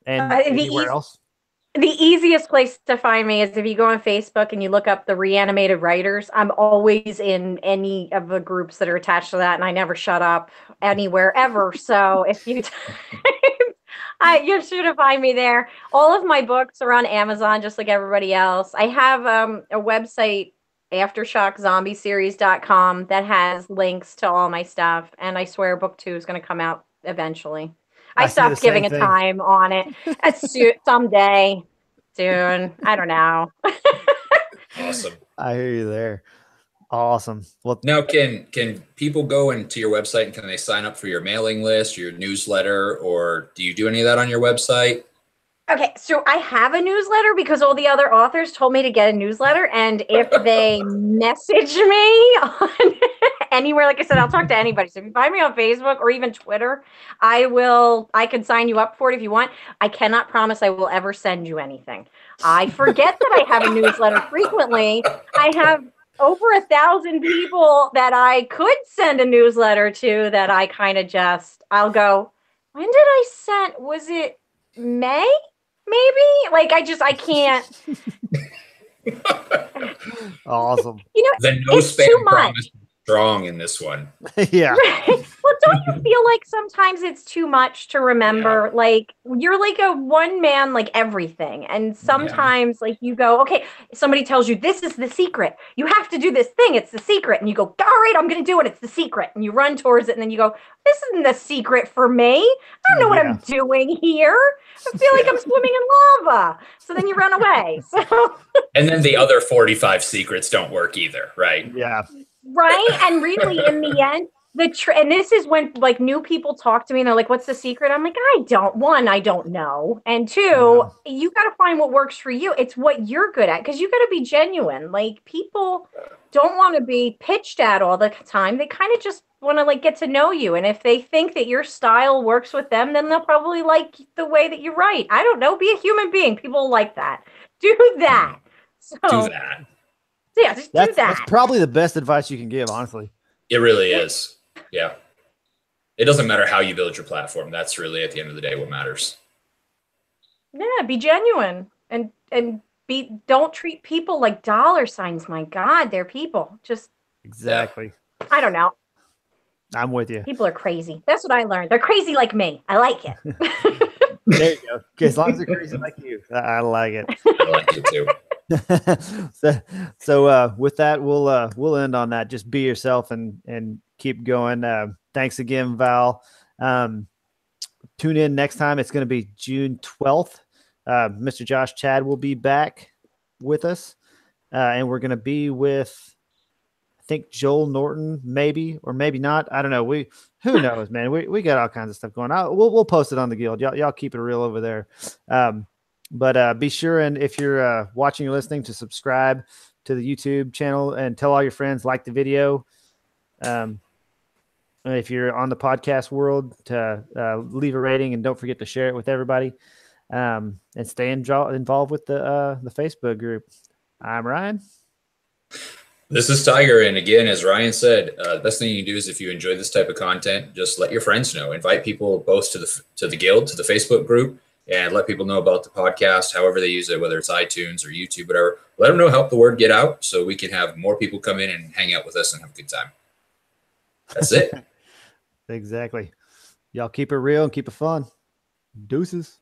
and anywhere else? The easiest place to find me is if you go on Facebook and you look up the Reanimated Writers. I'm always in any of the groups that are attached to that, and I never shut up anywhere ever. So if you you're sure to find me there. All of my books are on Amazon, just like everybody else. I have a website, aftershockzombieseries.com, that has links to all my stuff, and I swear book 2 is going to come out eventually. I stopped giving a time on it. Someday, soon. I don't know. Awesome. I hear you there. Awesome. Well, now can people go into your website and can they sign up for your mailing list, your newsletter, or do you do any of that on your website? Okay, so I have a newsletter because all the other authors told me to get a newsletter, and if they message me on anywhere, like I said, I'll talk to anybody. So if you find me on Facebook or even Twitter, I can sign you up for it if you want. I cannot promise I will ever send you anything. I forget that I have a newsletter frequently. I have over 1,000 people that I could send a newsletter to that I kind of I'll go, when did I send, was it May? Maybe? Like, I can't. Awesome. The no it's spam too much. promise is strong in this one. Yeah. Well, don't you feel like sometimes it's too much to remember? Yeah. Like, you're like a one man, like everything. And sometimes, like, you go, okay, somebody tells you this is the secret. You have to do this thing. It's the secret. And you go, all right, I'm going to do it. It's the secret. And you run towards it. And then you go, this isn't the secret for me. I don't know what I'm doing here. I feel like I'm swimming in lava. So then you run away. So. And then the other 45 secrets don't work either, right? Yeah. Right. And really, in the end, and this is when like new people talk to me and they're like, what's the secret? I'm like, I don't know. And two, you got to find what works for you. It's what you're good at, because you got to be genuine. Like, people don't want to be pitched at all the time. They kind of just want to like get to know you. And if they think that your style works with them, then they'll probably like the way that you write. I don't know. Be a human being. People like that. Do that. So do that. Yeah, just do that. That's probably the best advice you can give, honestly. It really is. Yeah. It doesn't matter how you build your platform. That's really, at the end of the day, what matters. Yeah, be genuine and don't treat people like dollar signs. My God, they're people. Just exactly. I don't know. I'm with you. People are crazy. That's what I learned. They're crazy like me. I like it. There you go. Okay, as long as they're crazy like you, I like it. I like it too. so with that, we'll end on that. Just be yourself and keep going. Thanks again, Val. Tune in next time. It's going to be June 12th. Mr. Josh Chad will be back with us, and we're going to be with, I think, Joel Norton, maybe or maybe not. I don't know. Who knows, man. We got all kinds of stuff going on. We'll post it on the Guild. Y'all keep it real over there. But be sure, and if you're watching or listening, to subscribe to the YouTube channel and tell all your friends, like the video. If you're on the podcast world, to leave a rating, and don't forget to share it with everybody. And stay involved with the Facebook group. I'm Ryan. This is Tiger. And again, as Ryan said, the best thing you can do is, if you enjoy this type of content, just let your friends know. Invite people both to the Guild, to the Facebook group, and let people know about the podcast, however they use it, whether it's iTunes or YouTube, whatever. Let them know, help the word get out, so we can have more people come in and hang out with us and have a good time. That's it. Exactly. Y'all keep it real and keep it fun. Deuces.